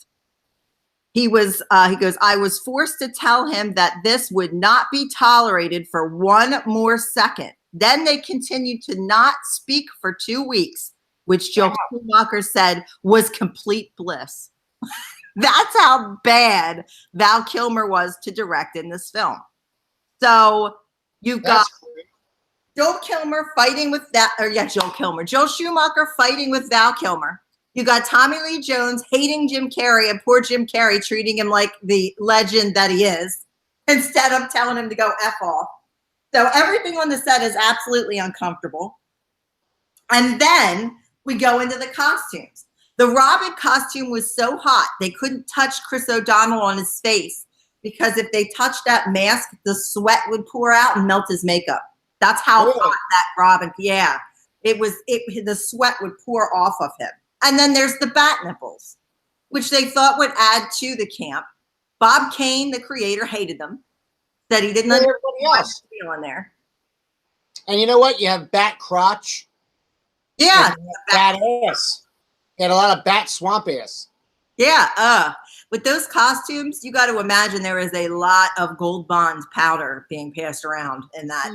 He goes, I was forced to tell him that this would not be tolerated for one more second. Then they continued to not speak for 2 weeks, which Joel Schumacher said was complete bliss. That's how bad Val Kilmer was to direct in this film. So you've got Joel Kilmer fighting with Joel Schumacher fighting with Val Kilmer. You got Tommy Lee Jones hating Jim Carrey and poor Jim Carrey treating him like the legend that he is instead of telling him to go F off. So everything on the set is absolutely uncomfortable. And then we go into the costumes. The Robin costume was so hot, they couldn't touch Chris O'Donnell on his face because if they touched that mask, the sweat would pour out and melt his makeup. That's how hot that Robin, the sweat would pour off of him. And then there's the bat nipples, which they thought would add to the camp. Bob Kane, the creator, hated them. Said he didn't understand what to be on there. And you know what? You have bat crotch. Yeah. Bat ass. You had a lot of bat swamp ass. Yeah. With those costumes, you got to imagine there is a lot of Gold Bond powder being passed around in that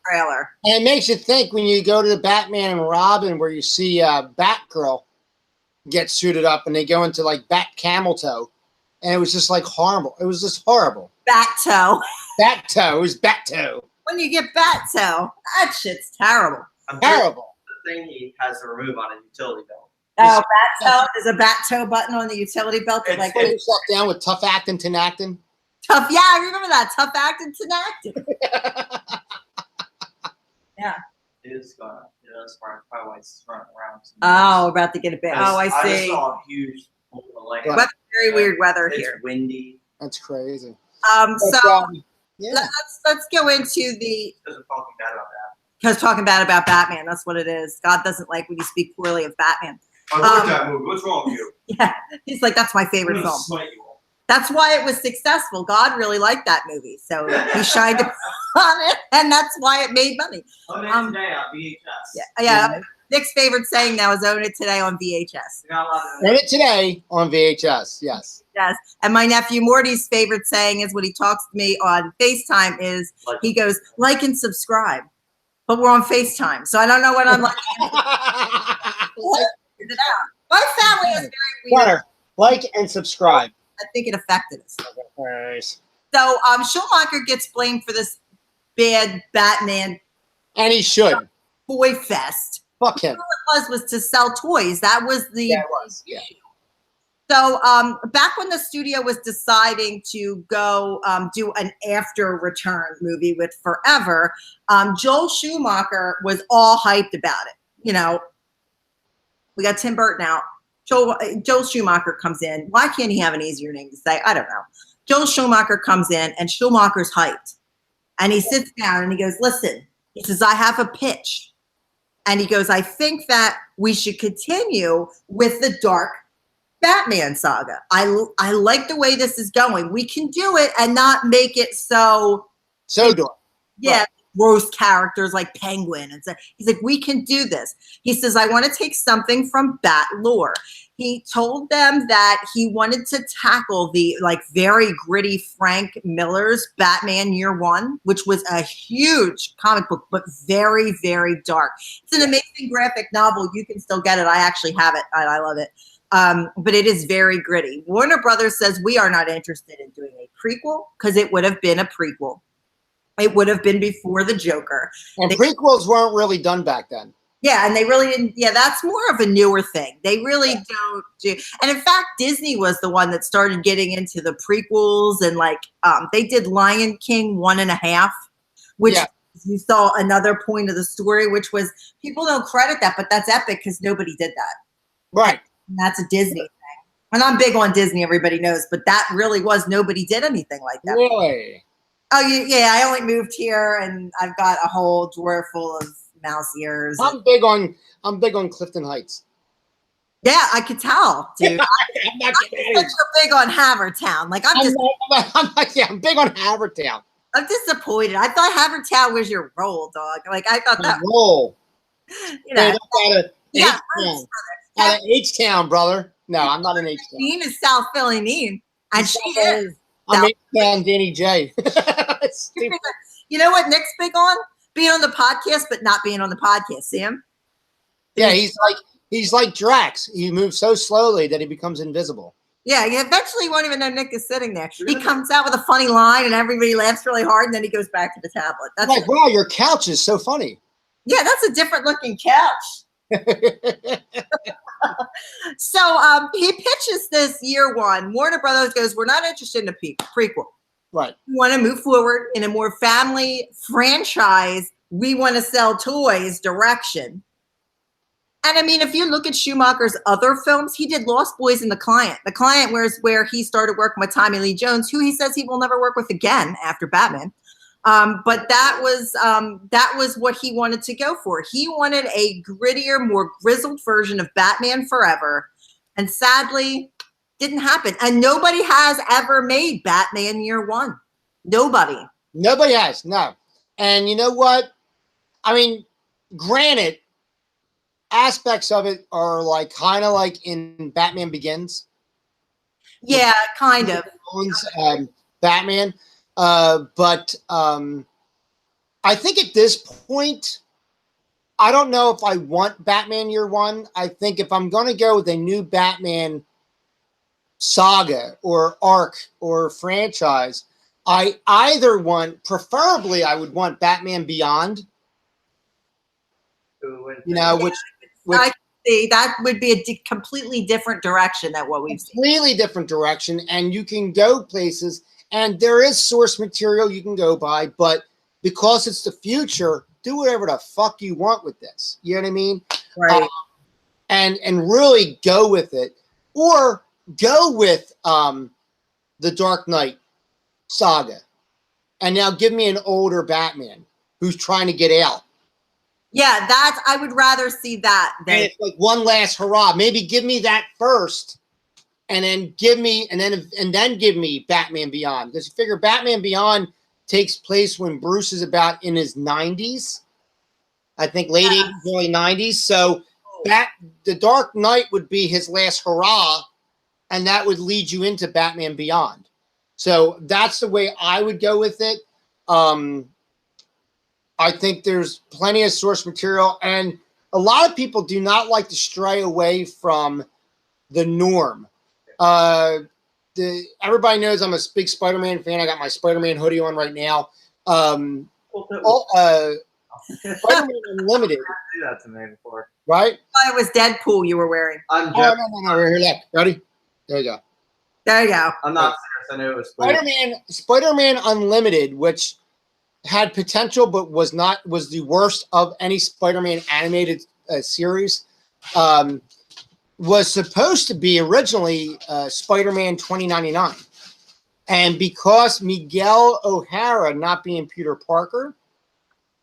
trailer. And it makes you think when you go to the Batman and Robin where you see Batgirl get suited up and they go into like bat camel toe. And it was just like horrible. It was just horrible. Bat toe. Bat toe. It was bat toe. When you get bat toe, that shit's terrible. Terrible. The thing he has to remove on a utility belt. Oh, bat toe. There's a bat toe button on the utility belt. That Put yourself down with tough acting, Tinactin. Tough. Yeah, I remember that. Tough acting, Tinactin. Yeah. It is gonna. It's probably why it's running around. Oh, about to get a bit. Oh, I see. I just saw a huge. Very weird weather here. It's windy. That's crazy. Let's go into the. Because talking bad about Batman, that's what it is. God doesn't like when you speak poorly of Batman. I like that movie. What's wrong with you? Yeah, he's like, that's my favorite film. That's why it was successful. God really liked that movie, so he shined on it, and that's why it made money. Today on VHS. Yeah. Nick's favorite saying now is "Own it today" on VHS. Own it today on VHS. Yes. Yes. And my nephew Morty's favorite saying is when he talks to me on FaceTime is he goes, "Like and subscribe." But we're on FaceTime, so I don't know what I'm like. My family is very weird. Like and subscribe. I think it affected us. Nice. So Schumacher gets blamed for this bad Batman And he should. Toy Fest. Fuck him. All it was to sell toys. That was the Yeah, it was. Yeah. So back when the studio was deciding to go do an after return movie with Forever, Joel Schumacher was all hyped about it. You know, we got Tim Burton out. Joel Schumacher comes in. Why can't he have an easier name to say? I don't know. Joel Schumacher comes in and Schumacher's hyped. And he sits down and he goes, listen, he says, I have a pitch. And he goes, I think that we should continue with the dark Batman saga. I like the way this is going. We can do it and not make it so dark. Yeah, right. Gross characters like Penguin. And so he's like, we can do this. He says, I want to take something from Bat lore. He told them that he wanted to tackle the like very gritty Frank Miller's Batman Year One, which was a huge comic book, but very, very dark. It's an amazing graphic novel. You can still get it. I actually have it. I love it. But it is very gritty. Warner Brothers says we are not interested in doing a prequel because it would have been a prequel. It would have been before the Joker. And prequels weren't really done back then. Yeah, and they really didn't. Yeah, that's more of a newer thing. They really don't do. And in fact, Disney was the one that started getting into the prequels and like they did Lion King 1.5, which you saw another point of the story, which was people don't credit that, but that's epic because nobody did that. Right. And that's a Disney thing. And I'm big on Disney, everybody knows, but that really was nobody did anything like that. Really? Oh, yeah, I only moved here and I've got a whole drawer full of mouse ears. I'm big on Clifton Heights. Yeah, I could tell, dude. I'm not kidding. You're big on Havertown. Like I'm big on Havertown. I'm disappointed. I thought Havertown was your role, dog. Like I thought that role. You know, out of H-Town, brother. No, I'm not in H-Town. Mean is South Philly mean, and she is. I'm H-Town Danny J. You know what Nick's big on? Being on the podcast, but not being on the podcast. See him? Yeah, he's like Drax. He moves so slowly that he becomes invisible. Yeah, eventually you won't even know Nick is sitting there. He comes out with a funny line and everybody laughs really hard and then he goes back to the tablet. That's like, wow, your couch is so funny. Yeah, that's a different looking couch. So he pitches this Year One. Warner Brothers goes, we're not interested in a prequel. Right. We want to move forward in a more family franchise. We want to sell toys direction. And I mean, if you look at Schumacher's other films, he did Lost Boys and The Client. The Client was where he started working with Tommy Lee Jones, who he says he will never work with again after Batman. But that was what he wanted to go for. He wanted a grittier, more grizzled version of Batman Forever. And sadly, didn't happen. And nobody has ever made Batman Year One. Nobody. Nobody has, no. And you know what? I mean, granted, aspects of it are like kind of like in Batman Begins. Yeah, kind of. Batman. But I think at this point, I don't know if I want Batman Year One. I think if I'm going to go with a new Batman saga or arc or franchise, I either want, preferably I would want Batman Beyond. You know, which I see that would be a completely different direction than what we've seen. Completely different direction, and you can go places, and there is source material you can go by, but because it's the future, do whatever the fuck you want with this. You know what I mean? Right. And really go with it, or go with the Dark Knight saga, and now give me an older Batman who's trying to get out. Yeah, I would rather see that than and it's like one last hurrah. Maybe give me that first, and then give me Batman Beyond. Because you figure Batman Beyond takes place when Bruce is about in his 90s. I think late 80s, early 90s. So The Dark Knight would be his last hurrah, and that would lead you into Batman Beyond. So that's the way I would go with it. I think there's plenty of source material, and a lot of people do not like to stray away from the norm. Everybody knows I'm a big Spider-Man fan. I got my Spider-Man hoodie on right now. Spider-Man Unlimited. Do that to me before. Right? I thought it was Deadpool you were wearing. I'm Oh, no. Here, look. Ready? There you go. There you go. I'm not serious. I knew it was Spider-Man Unlimited, which had potential but was the worst of any Spider-Man animated series, was supposed to be originally Spider-Man 2099. And because Miguel O'Hara, not being Peter Parker,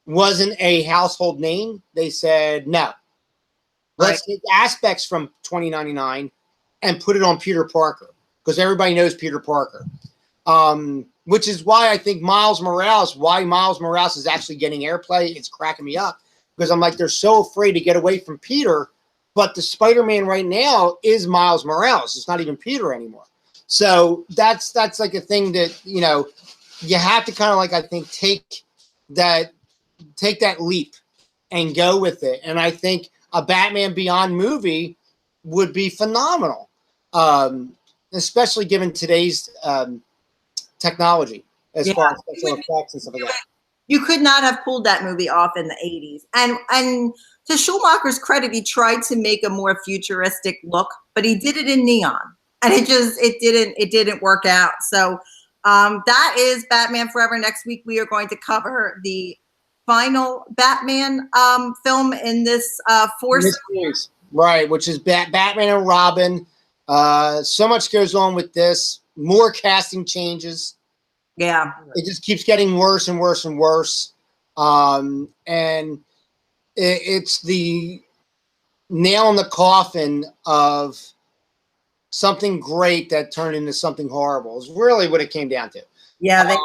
wasn't a household name, they said, no. Let's take aspects from 2099 and put it on Peter Parker, because everybody knows Peter Parker. Which is why I think Miles Morales is actually getting airplay. It's cracking me up, because I'm like, they're so afraid to get away from Peter, but the Spider-Man right now is Miles Morales. It's not even Peter anymore. So that's like a thing that, you know, you have to kind of like, I think, take that leap and go with it. And I think a Batman Beyond movie would be phenomenal, especially given today's technology as far as special effects and stuff like that. You could not have pulled that movie off in the 80s. And to Schumacher's credit, he tried to make a more futuristic look, but he did it in neon. And it didn't work out. So that is Batman Forever. Next week we are going to cover the final Batman film in this series. Right, which is Batman and Robin. So much goes on with this. More casting changes. Yeah. It just keeps getting worse and worse and worse. And it's the nail in the coffin of something great that turned into something horrible is really what it came down to. Yeah,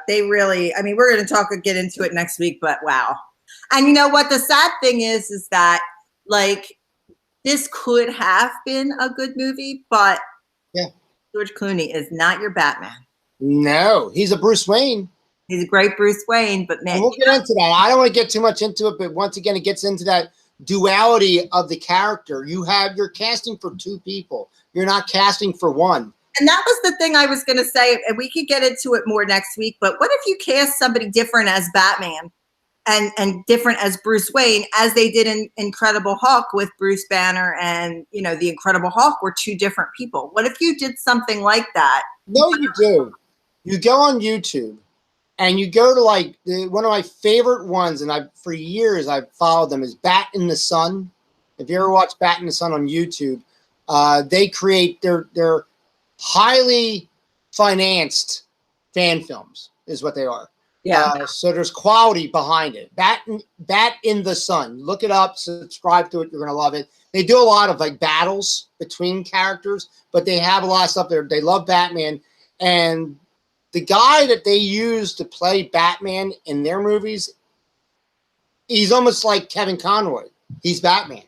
they really, I mean, we're going to get into it next week, but wow. And you know what? The sad thing is that like this could have been a good movie, but George Clooney is not your Batman. No, he's a Bruce Wayne. He's a great Bruce Wayne, but man, and we'll get into that. I don't want to get too much into it, but once again, it gets into that duality of the character. You're casting for two people. You're not casting for one. And that was the thing I was going to say, and we could get into it more next week, but what if you cast somebody different as Batman and different as Bruce Wayne, as they did in Incredible Hulk with Bruce Banner, and, you know, the Incredible Hulk were two different people. What if you did something like that? No, you do. You go on YouTube and you go to like one of my favorite ones, and for years I've followed them, is Bat in the Sun. If you ever watch Bat in the Sun on YouTube, they create their highly financed fan films is what they are. Yeah. So there's quality behind it. Bat in the Sun. Look it up. Subscribe to it. You're gonna love it. They do a lot of like battles between characters, but they have a lot of stuff there. They love Batman, and the guy that they use to play Batman in their movies, he's almost like Kevin Conroy. He's Batman.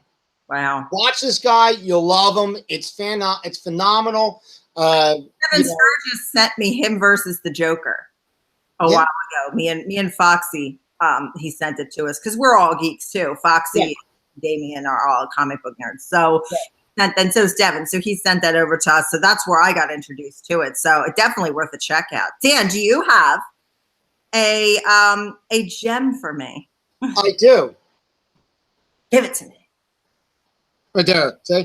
Wow. Watch this guy. You'll love him. It's phenomenal. Kevin Sturgis sent me him versus the Joker a while ago. Me and Foxy, he sent it to us because we're all geeks too. Foxy and Damien are all comic book nerds. So and so is Devin. So he sent that over to us. So that's where I got introduced to it. So it's definitely worth a check out. Dan, do you have a gem for me? I do. Give it to me. Right there. So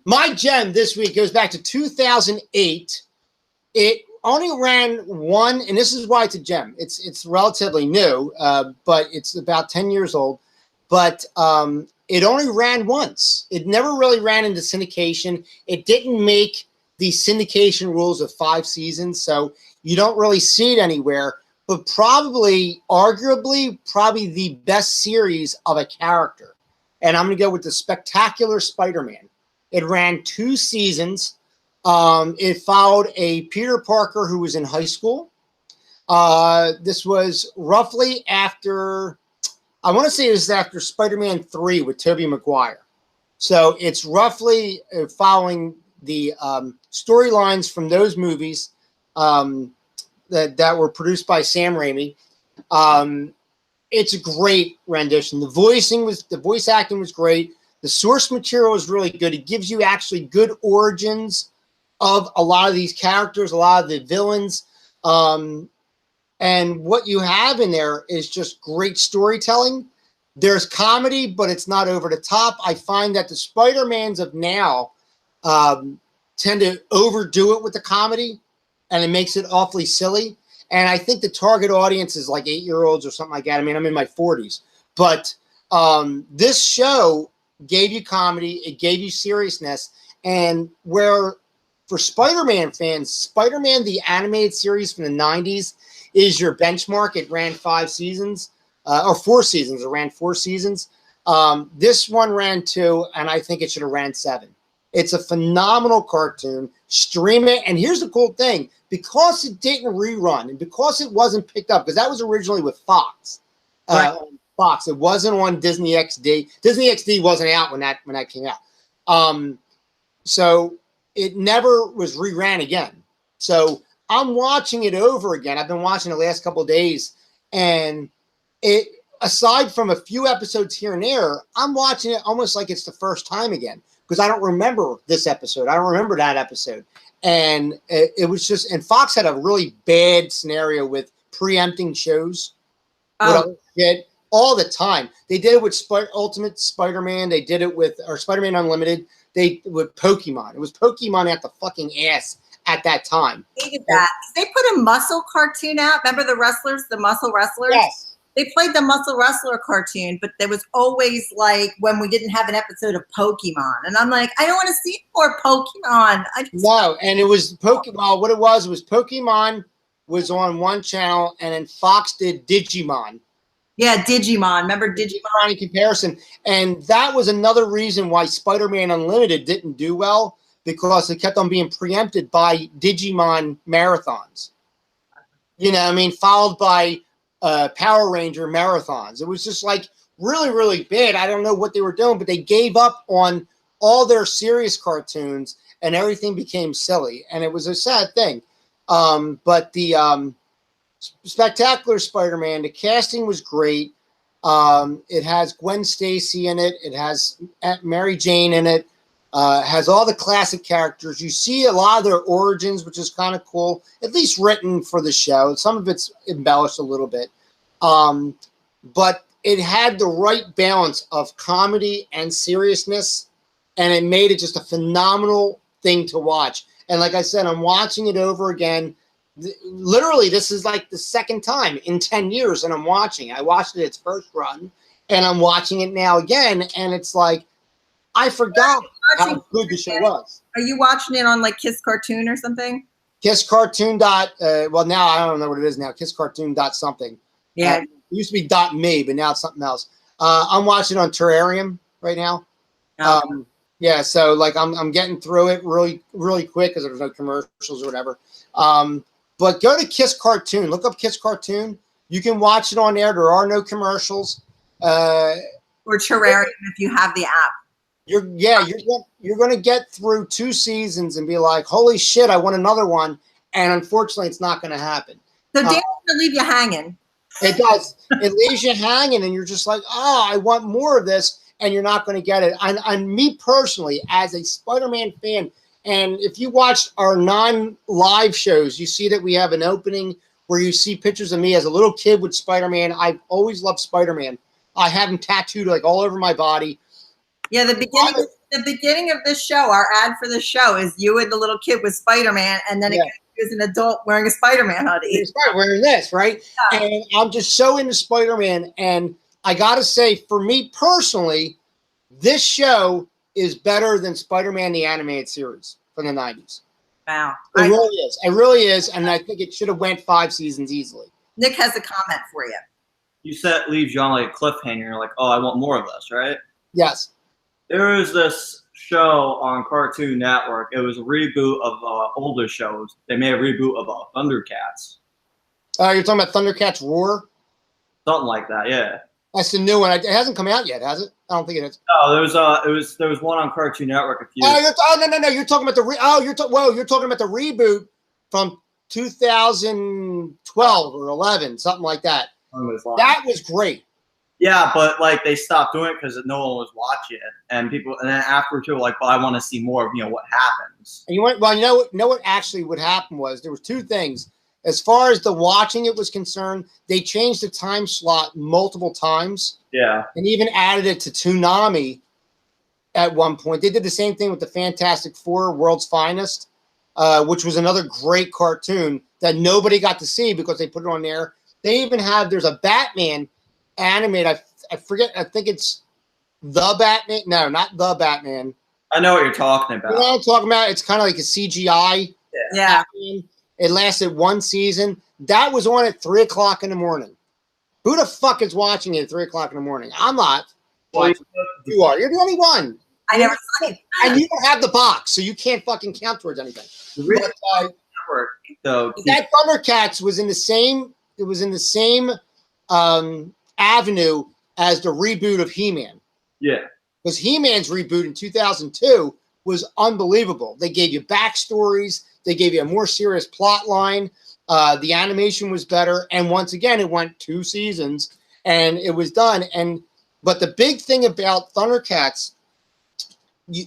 my gem this week goes back to 2008. It only ran one, and this is why it's a gem. It's relatively new, but it's about 10 years old. But it only ran once. It never really ran into syndication. It didn't make the syndication rules of 5 seasons, so you don't really see it anywhere. But arguably the best series of a character. And I'm going to go with the Spectacular Spider-Man. It ran 2 seasons. It followed a Peter Parker who was in high school. This was roughly after I want to say it was after Spider-Man 3 with Tobey Maguire. So it's roughly following the storylines from those movies that were produced by Sam Raimi. It's a great rendition. The voice acting was great. The source material was really good. It gives you actually good origins of a lot of these characters, a lot of the villains. And what you have in there is just great storytelling. There's comedy, but it's not over the top. I find that the Spider-Mans of now tend to overdo it with the comedy, and it makes it awfully silly. And I think the target audience is like 8-year-olds or something like that. I mean, I'm in my 40s. But this show gave you comedy. It gave you seriousness. And where for Spider-Man fans, Spider-Man, the animated series from the 90s, is your benchmark. It ran 5 seasons, or 4 seasons. It ran 4 seasons. This one ran 2, and I think it should have ran 7. It's a phenomenal cartoon. Stream it. And here's the cool thing. Because it didn't rerun and because it wasn't picked up, because that was originally with Fox. Right. Fox. It wasn't on Disney XD. Disney XD wasn't out when that came out. So it never was reran again. So I'm watching it over again. I've been watching it the last couple of days, and it, aside from a few episodes here and there, I'm watching it almost like it's the first time again, because I don't remember this episode. I don't remember that episode. And it was just, and Fox had a really bad scenario with preempting shows. All the time. They did it with Ultimate Spider-Man. They did it with, or Spider-Man Unlimited. With Pokemon. It was Pokemon at the fucking ass at that time. I hated that. They put a muscle cartoon out. Remember the wrestlers, the muscle wrestlers? Yes. They played the muscle wrestler cartoon, but there was always like when we didn't have an episode of Pokemon. And I'm like, I don't want to see more Pokemon. No, and it was Pokemon. What it was Pokemon was on one channel, and then Fox did Digimon. Yeah, Digimon. Remember Digimon? In comparison. And that was another reason why Spider-Man Unlimited didn't do well, because it kept on being preempted by Digimon marathons. You know what I mean? Followed by Power Ranger marathons. It was just like really, really bad. I don't know what they were doing, but they gave up on all their serious cartoons and everything became silly. And it was a sad thing. But the Spectacular Spider-Man, the casting was great. It has Gwen Stacy in it. It has Mary Jane in it. Has all the classic characters. You see a lot of their origins, which is kind of cool, at least written for the show. Some of it's embellished a little bit. But it had the right balance of comedy and seriousness, and it made it just a phenomenal thing to watch. And like I said, I'm watching it over again. Literally, this is like the second time in 10 years that I'm watching. I watched it its first run, and I'm watching it now again, and it's like, I forgot how good the show was. Are you watching it on like Kiss Cartoon or something? Kiss Cartoon well, now I don't know what it is now. Kiss Cartoon something. Yeah. It used to be .me, but now it's something else. I'm watching on Terrarium right now. Oh. Yeah, so like I'm getting through it really, really quick because there's no commercials or whatever. But go to Kiss Cartoon. Look up Kiss Cartoon. You can watch it on there. There are no commercials. Or Terrarium if you have the app. You're going to get through 2 seasons and be like, holy shit, I want another one. And unfortunately, it's not going to happen. So Dan's going to leave you hanging. It does. It leaves you hanging, and you're just like, oh, I want more of this, and you're not going to get it. And me personally, as a Spider-Man fan, and if you watched our non-live shows, you see that we have an opening where you see pictures of me as a little kid with Spider-Man. I've always loved Spider-Man. I have him tattooed like all over my body. Yeah, the beginning of this show, our ad for this show is you and the little kid with Spider-Man, and then it is an adult wearing a Spider-Man hoodie. It's right, wearing this, right? Yeah. And I'm just so into Spider-Man, and I got to say, for me personally, this show is better than Spider-Man the Animated Series from the 90s. Wow. It really is. It really is, and I think it should have went 5 seasons easily. Nick has a comment for you. You said it leaves you on like a cliffhanger. You're like, oh, I want more of this, right? Yes. There was this show on Cartoon Network. It was a reboot of older shows. They made a reboot of Thundercats. You're talking about Thundercats Roar? Something like that, yeah. That's the new one. It hasn't come out yet, has it? I don't think it has. No, there was one on Cartoon Network a few. No. You're talking about you're talking about the reboot from 2012 or 11, something like that. That was great. Yeah, but like they stopped doing it because no one was watching it, and then after too, like, well, I want to see more of what happens. And you know what actually would happen was there was two things. As far as the watching it was concerned, they changed the time slot multiple times. Yeah. And even added it to Toonami at one point. They did the same thing with the Fantastic Four, World's Finest, which was another great cartoon that nobody got to see because they put it on there. They even there's a Batman animated. I forget. I think it's the Batman. No, not the Batman. I know what you're talking about. You know what I'm talking about? It's kind of like a CGI. Yeah. Batman. It lasted one season. That was on at 3:00 in the morning. Who the fuck is watching it at 3:00 in the morning? I'm not. Well, you are. You're the only one. I never saw it. And you don't have the box, so you can't fucking count towards anything. Network, though, that Thundercats was in the same. It was in the same avenue as the reboot of He-Man. Yeah. Because He-Man's reboot in 2002 was unbelievable. They gave you backstories. They gave you a more serious plot line. The animation was better. And once again, it went 2 seasons and it was done. But the big thing about Thundercats,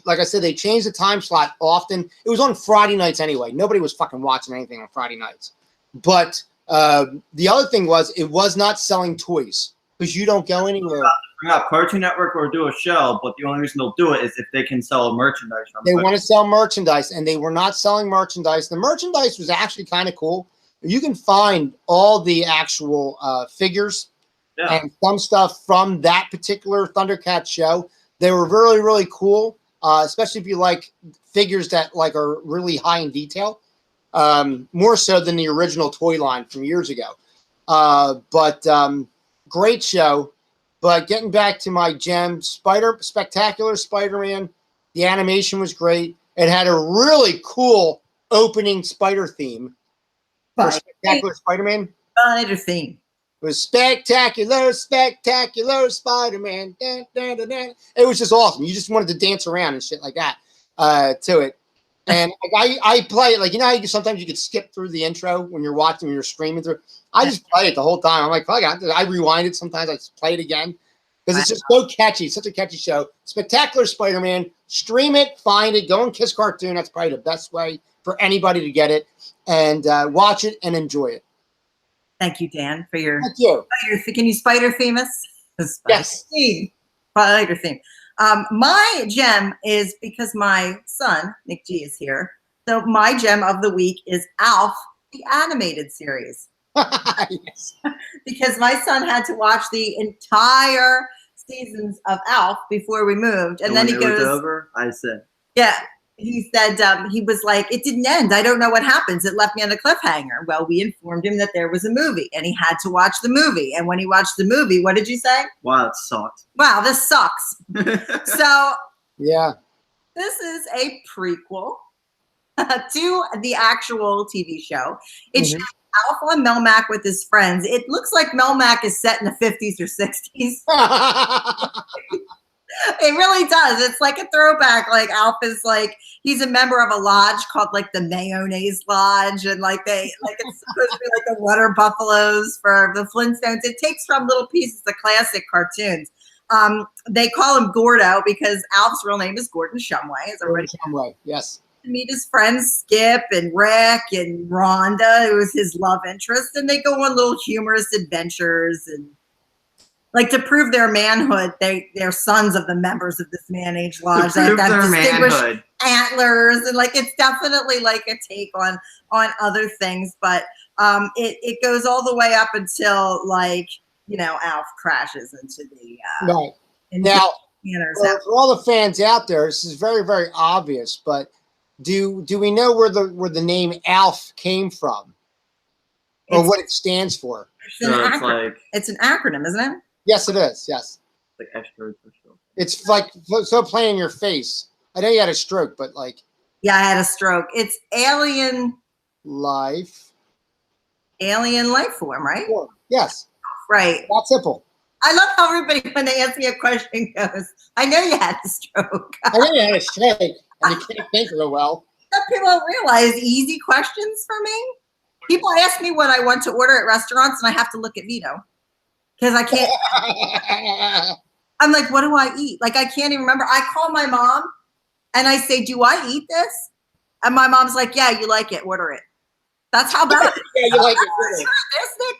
like I said, they changed the time slot often. It was on Friday nights anyway. Nobody was fucking watching anything on Friday nights. But the other thing was it was not selling toys because you don't go anywhere. Bring up Cartoon Network or do a show, but the only reason they'll do it is if they can sell merchandise. They want to sell merchandise, and they were not selling merchandise. The merchandise was actually kind of cool. You can find all the actual figures and some stuff from that particular Thundercats show. They were really, really cool, especially if you like figures that are really high in detail, more so than the original toy line from years ago. But great show. But getting back to my gem, Spectacular Spider-Man, the animation was great. It had a really cool opening spider theme for Spectacular Spider-Man. Spider theme. It was Spectacular Spider-Man. Dun, dun, dun, dun. It was just awesome. You just wanted to dance around and shit like that to it. And I play it how sometimes you could skip through the intro when you're watching, when you're streaming through. I just play it the whole time. I'm like, fuck, I rewind it sometimes. I just play it again because it's just so catchy. Such a catchy show. Spectacular Spider-Man. Stream it, find it, go and Kiss Cartoon. That's probably the best way for anybody to get it and watch it and enjoy it. Thank you, Dan, for your. Thank you. Can you spider theme us? Yes. Spider theme. My gem is because my son Nick G is here. So my gem of the week is Alf, the animated series. Yes. Because my son had to watch the entire seasons of Alf before we moved, and then he goes, over. I said, yeah. He said he was like, it didn't end. I don't know what happens. It left me on a cliffhanger. Well, we informed him that there was a movie, and he had to watch the movie. And when he watched the movie, what did you say? Wow, it sucked. Wow, this sucks. So yeah, this is a prequel to the actual TV show. It shows Alf on Melmac with his friends. It looks like Melmac is set in the 50s or 60s. It really does. It's like a throwback. Like Alf is he's a member of a lodge called the Mayonnaise Lodge, and it's supposed to be the water buffaloes for the Flintstones. It takes from little pieces of classic cartoons. They call him Gordo because Alf's real name is Gordon Shumway. Shumway, yes. To meet his friends Skip and Rick and Rhonda, who was his love interest, and they go on little humorous adventures and. To prove their manhood, they're sons of the members of this man-age lodge. They have distinguished antlers, and it's definitely a take on other things. But it goes all the way up until Alf crashes into the right. Now for all the fans out there, this is very, very obvious. But do we know where the name Alf came from, or what it stands for? It's an acronym, isn't it? Yes, it is. Yes. Extra for sure. It's so plain in your face. I know you had a stroke, but yeah, I had a stroke. It's alien life form, right? Yes. Right. That's simple. I love how everybody, when they ask me a question, goes, I know you had a stroke. I know you had a stroke, and you can't think real well. Some people don't realize easy questions for me. People ask me what I want to order at restaurants, and I have to look at Vito because I can't. I'm like, what do I eat? Like, I can't even remember. I call my mom, and I say, do I eat this? And my mom's like, yeah, you like it. Order it. That's how bad. Yeah, you like it.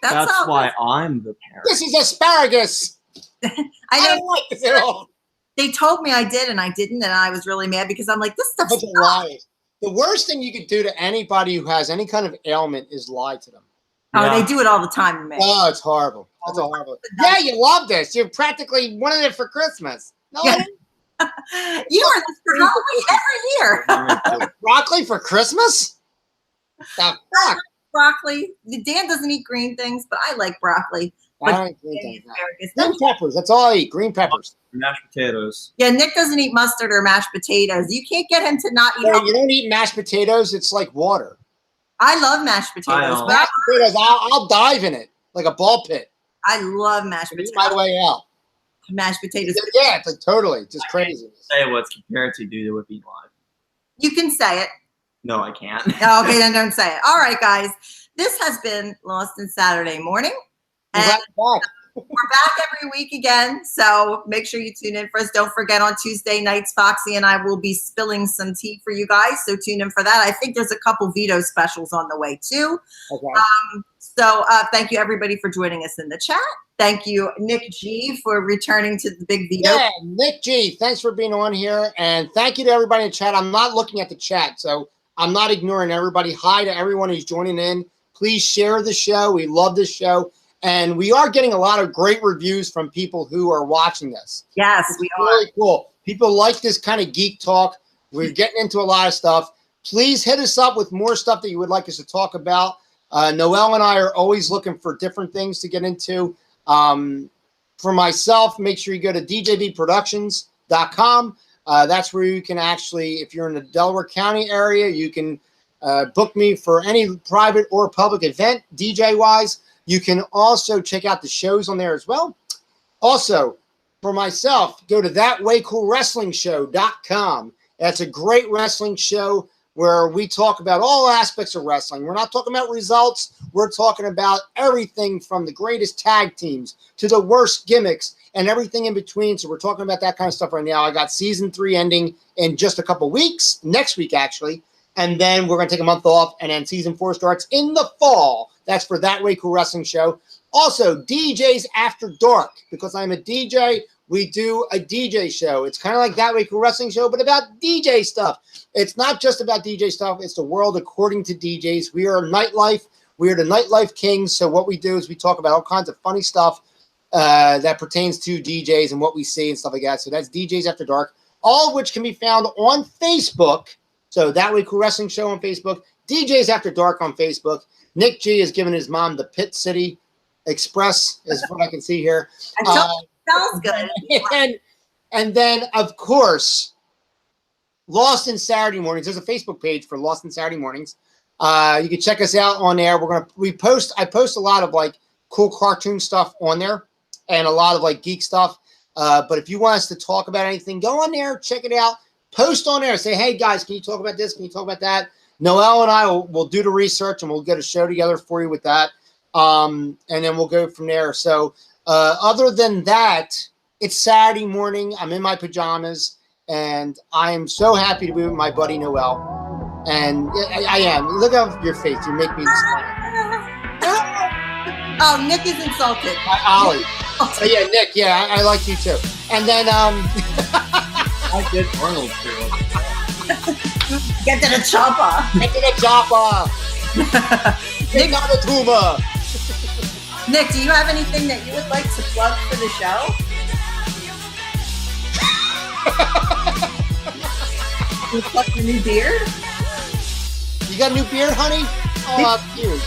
That's why I'm the parent. This is asparagus. I don't like this at all. They told me I did, and I didn't, and I was really mad because I'm like, this stuff's That's a lie. The worst thing you could do to anybody who has any kind of ailment is lie to them. Oh, Yeah. they do it all the time, man. Oh, it's horrible. That's horrible. Yeah, you love this. You practically wanted it for Christmas. No, Yeah. I didn't. You are this for Halloween every year. Broccoli for Christmas? The fuck? Broccoli. Dan doesn't eat green things, but I like broccoli. I don't eat green things. Green peppers. That's all I eat. Green peppers. Mashed potatoes. Yeah, Nick doesn't eat mustard or mashed potatoes. You can't get him to not eat. You don't eat mashed potatoes. It's like water. I love mashed potatoes. But Mashed potatoes, I'll dive in it like a ball pit. I love mashed potatoes. My way out. Mashed potatoes. Yeah, it's like totally just crazy. Say what's compared to do with being live. You can say it. No, I can't. Oh, okay, then don't say it. All right, guys. This has been Lost in Saturday Morning. And we're back every week again, so make sure you tune in for us. Don't forget on Tuesday nights, Foxy and I will be spilling some tea for you guys, so tune in for that. I think there's a couple Vito specials on the way, too. Okay. So thank you, everybody, for joining us in the chat. Thank you, Nick G, for returning to the big Vito. Yeah, Nick G, thanks for being on here, and thank you to everybody in the chat. I'm not looking at the chat, so I'm not ignoring everybody. Hi to everyone who's joining in. Please share the show. We love this show. And we are getting a lot of great reviews from people who are watching this. Yes, we are. Really cool. People like this kind of geek talk. We're getting into a lot of stuff. Please hit us up with more stuff that you would like us to talk about. Noel and I are always looking for different things to get into. For myself, make sure you go to djbproductions.com. That's where you can actually, if you're in the Delaware County area, you can book me for any private or public event, DJ-wise. You can also check out the shows on there as well. Also, for myself, go to thatwaycoolwrestlingshow.com. That's a great wrestling show where we talk about all aspects of wrestling. We're not talking about results. We're talking about everything from the greatest tag teams to the worst gimmicks and everything in between. So we're talking about that kind of stuff right now. I got season 3 ending in just a couple weeks, next week actually. And then we're going to take a month off, and then season 4 starts in the fall. That's for That Way Cool Wrestling Show. Also, DJs After Dark, because I'm a DJ, we do a DJ show. It's kind of like That Way Cool Wrestling Show, but about DJ stuff. It's not just about DJ stuff. It's the world according to DJs. We are nightlife. We are the nightlife kings. So what we do is we talk about all kinds of funny stuff that pertains to DJs and what we see and stuff like that. So that's DJs After Dark, all of which can be found on Facebook. So That Way Cool Wrestling Show on Facebook, DJs After Dark on Facebook. Nick G has given his mom the Pit City Express, is what I can see here. Sounds good. And then, of course, Lost in Saturday Mornings. There's a Facebook page for Lost in Saturday Mornings. You can check us out on there. I post a lot of like cool cartoon stuff on there and a lot of like geek stuff. But if you want us to talk about anything, go on there, check it out. Post on there. Say, hey, guys, can you talk about this? Can you talk about that? Noel and I will do the research, and we'll get a show together for you with that. And then we'll go from there. So other than that, it's Saturday morning. I'm in my pajamas, and I am so happy to be with my buddy Noel. And I am. Look at your face. You make me smile. Oh, Nick is insulted. Ollie. Oh, yeah, Nick. Yeah, I like you too. And then I did Arnold too. Get to the chopper. Get to the chopper. Get out the tumor. Nick, do you have anything that you would like to plug for the show? You pluck your new beard? You got a new beard, honey? Oh, cute.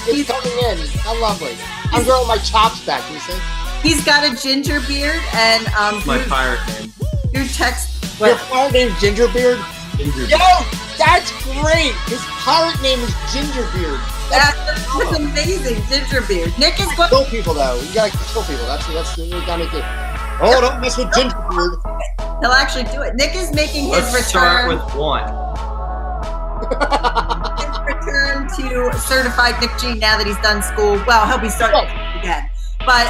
It's coming in. How lovely. I'm growing my chops back, you see? He's got a ginger beard, and My pirate name. your text. Your pirate name's Gingerbeard? Ginger. Yo, that's great. His pirate name is Gingerbeard. That's amazing. Ginger beard. Nick is going Kill people though. You gotta kill people. That's what you gotta do. Oh, don't mess with ginger beard. He'll actually do it. Nick is making his Let's start return. with one. His return to certified Nick G now that he's done school. Well, he'll be starting again. But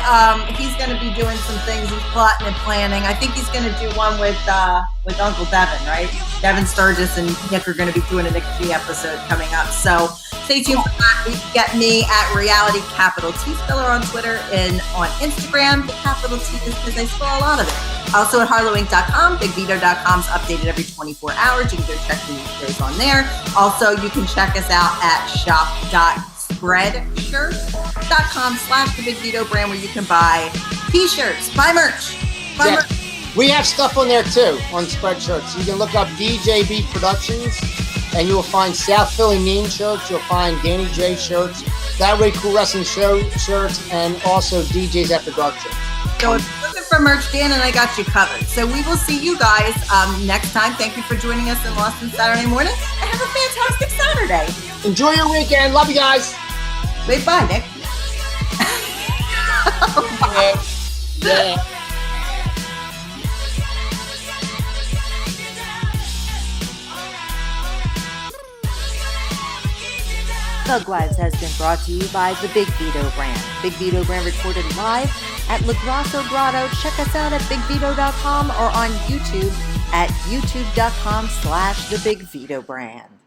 he's going to be doing some things. He's plotting and planning. I think he's going to do one with Uncle Devin, right? Devin Sturgis and Nick are going to be doing a Nick G episode coming up. So stay tuned for that. You can get me at Reality Capital T Spiller on Twitter and on Instagram. The capital T is because I spell a lot of it. Also at harlowinc.com. BigVito.com is updated every 24 hours. You can go check the new shows on there. Also, you can check us out at shop.spreadshirt.com/the Big Vito brand, where you can buy t-shirts, buy merch. Yeah. We have stuff on there too on Spreadshirts. You can look up DJB Productions and you will find South Philly Mean shirts. You'll find Danny J shirts, That Way Cool Wrestling Show shirts, and also DJs After Dark shirts. So if you're looking for merch, Dan and I got you covered. So we will see you guys next time. Thank you for joining us in Lost on Saturday morning. And have a fantastic Saturday. Enjoy your weekend. Love you guys. Wait, bye, Nick. Yeah. Thug Lives has been brought to you by the Big Vito brand. Big Vito brand recorded live at La Grasso Grotto. Check us out at BigVito.com or on YouTube at YouTube.com/the Big Vito brand.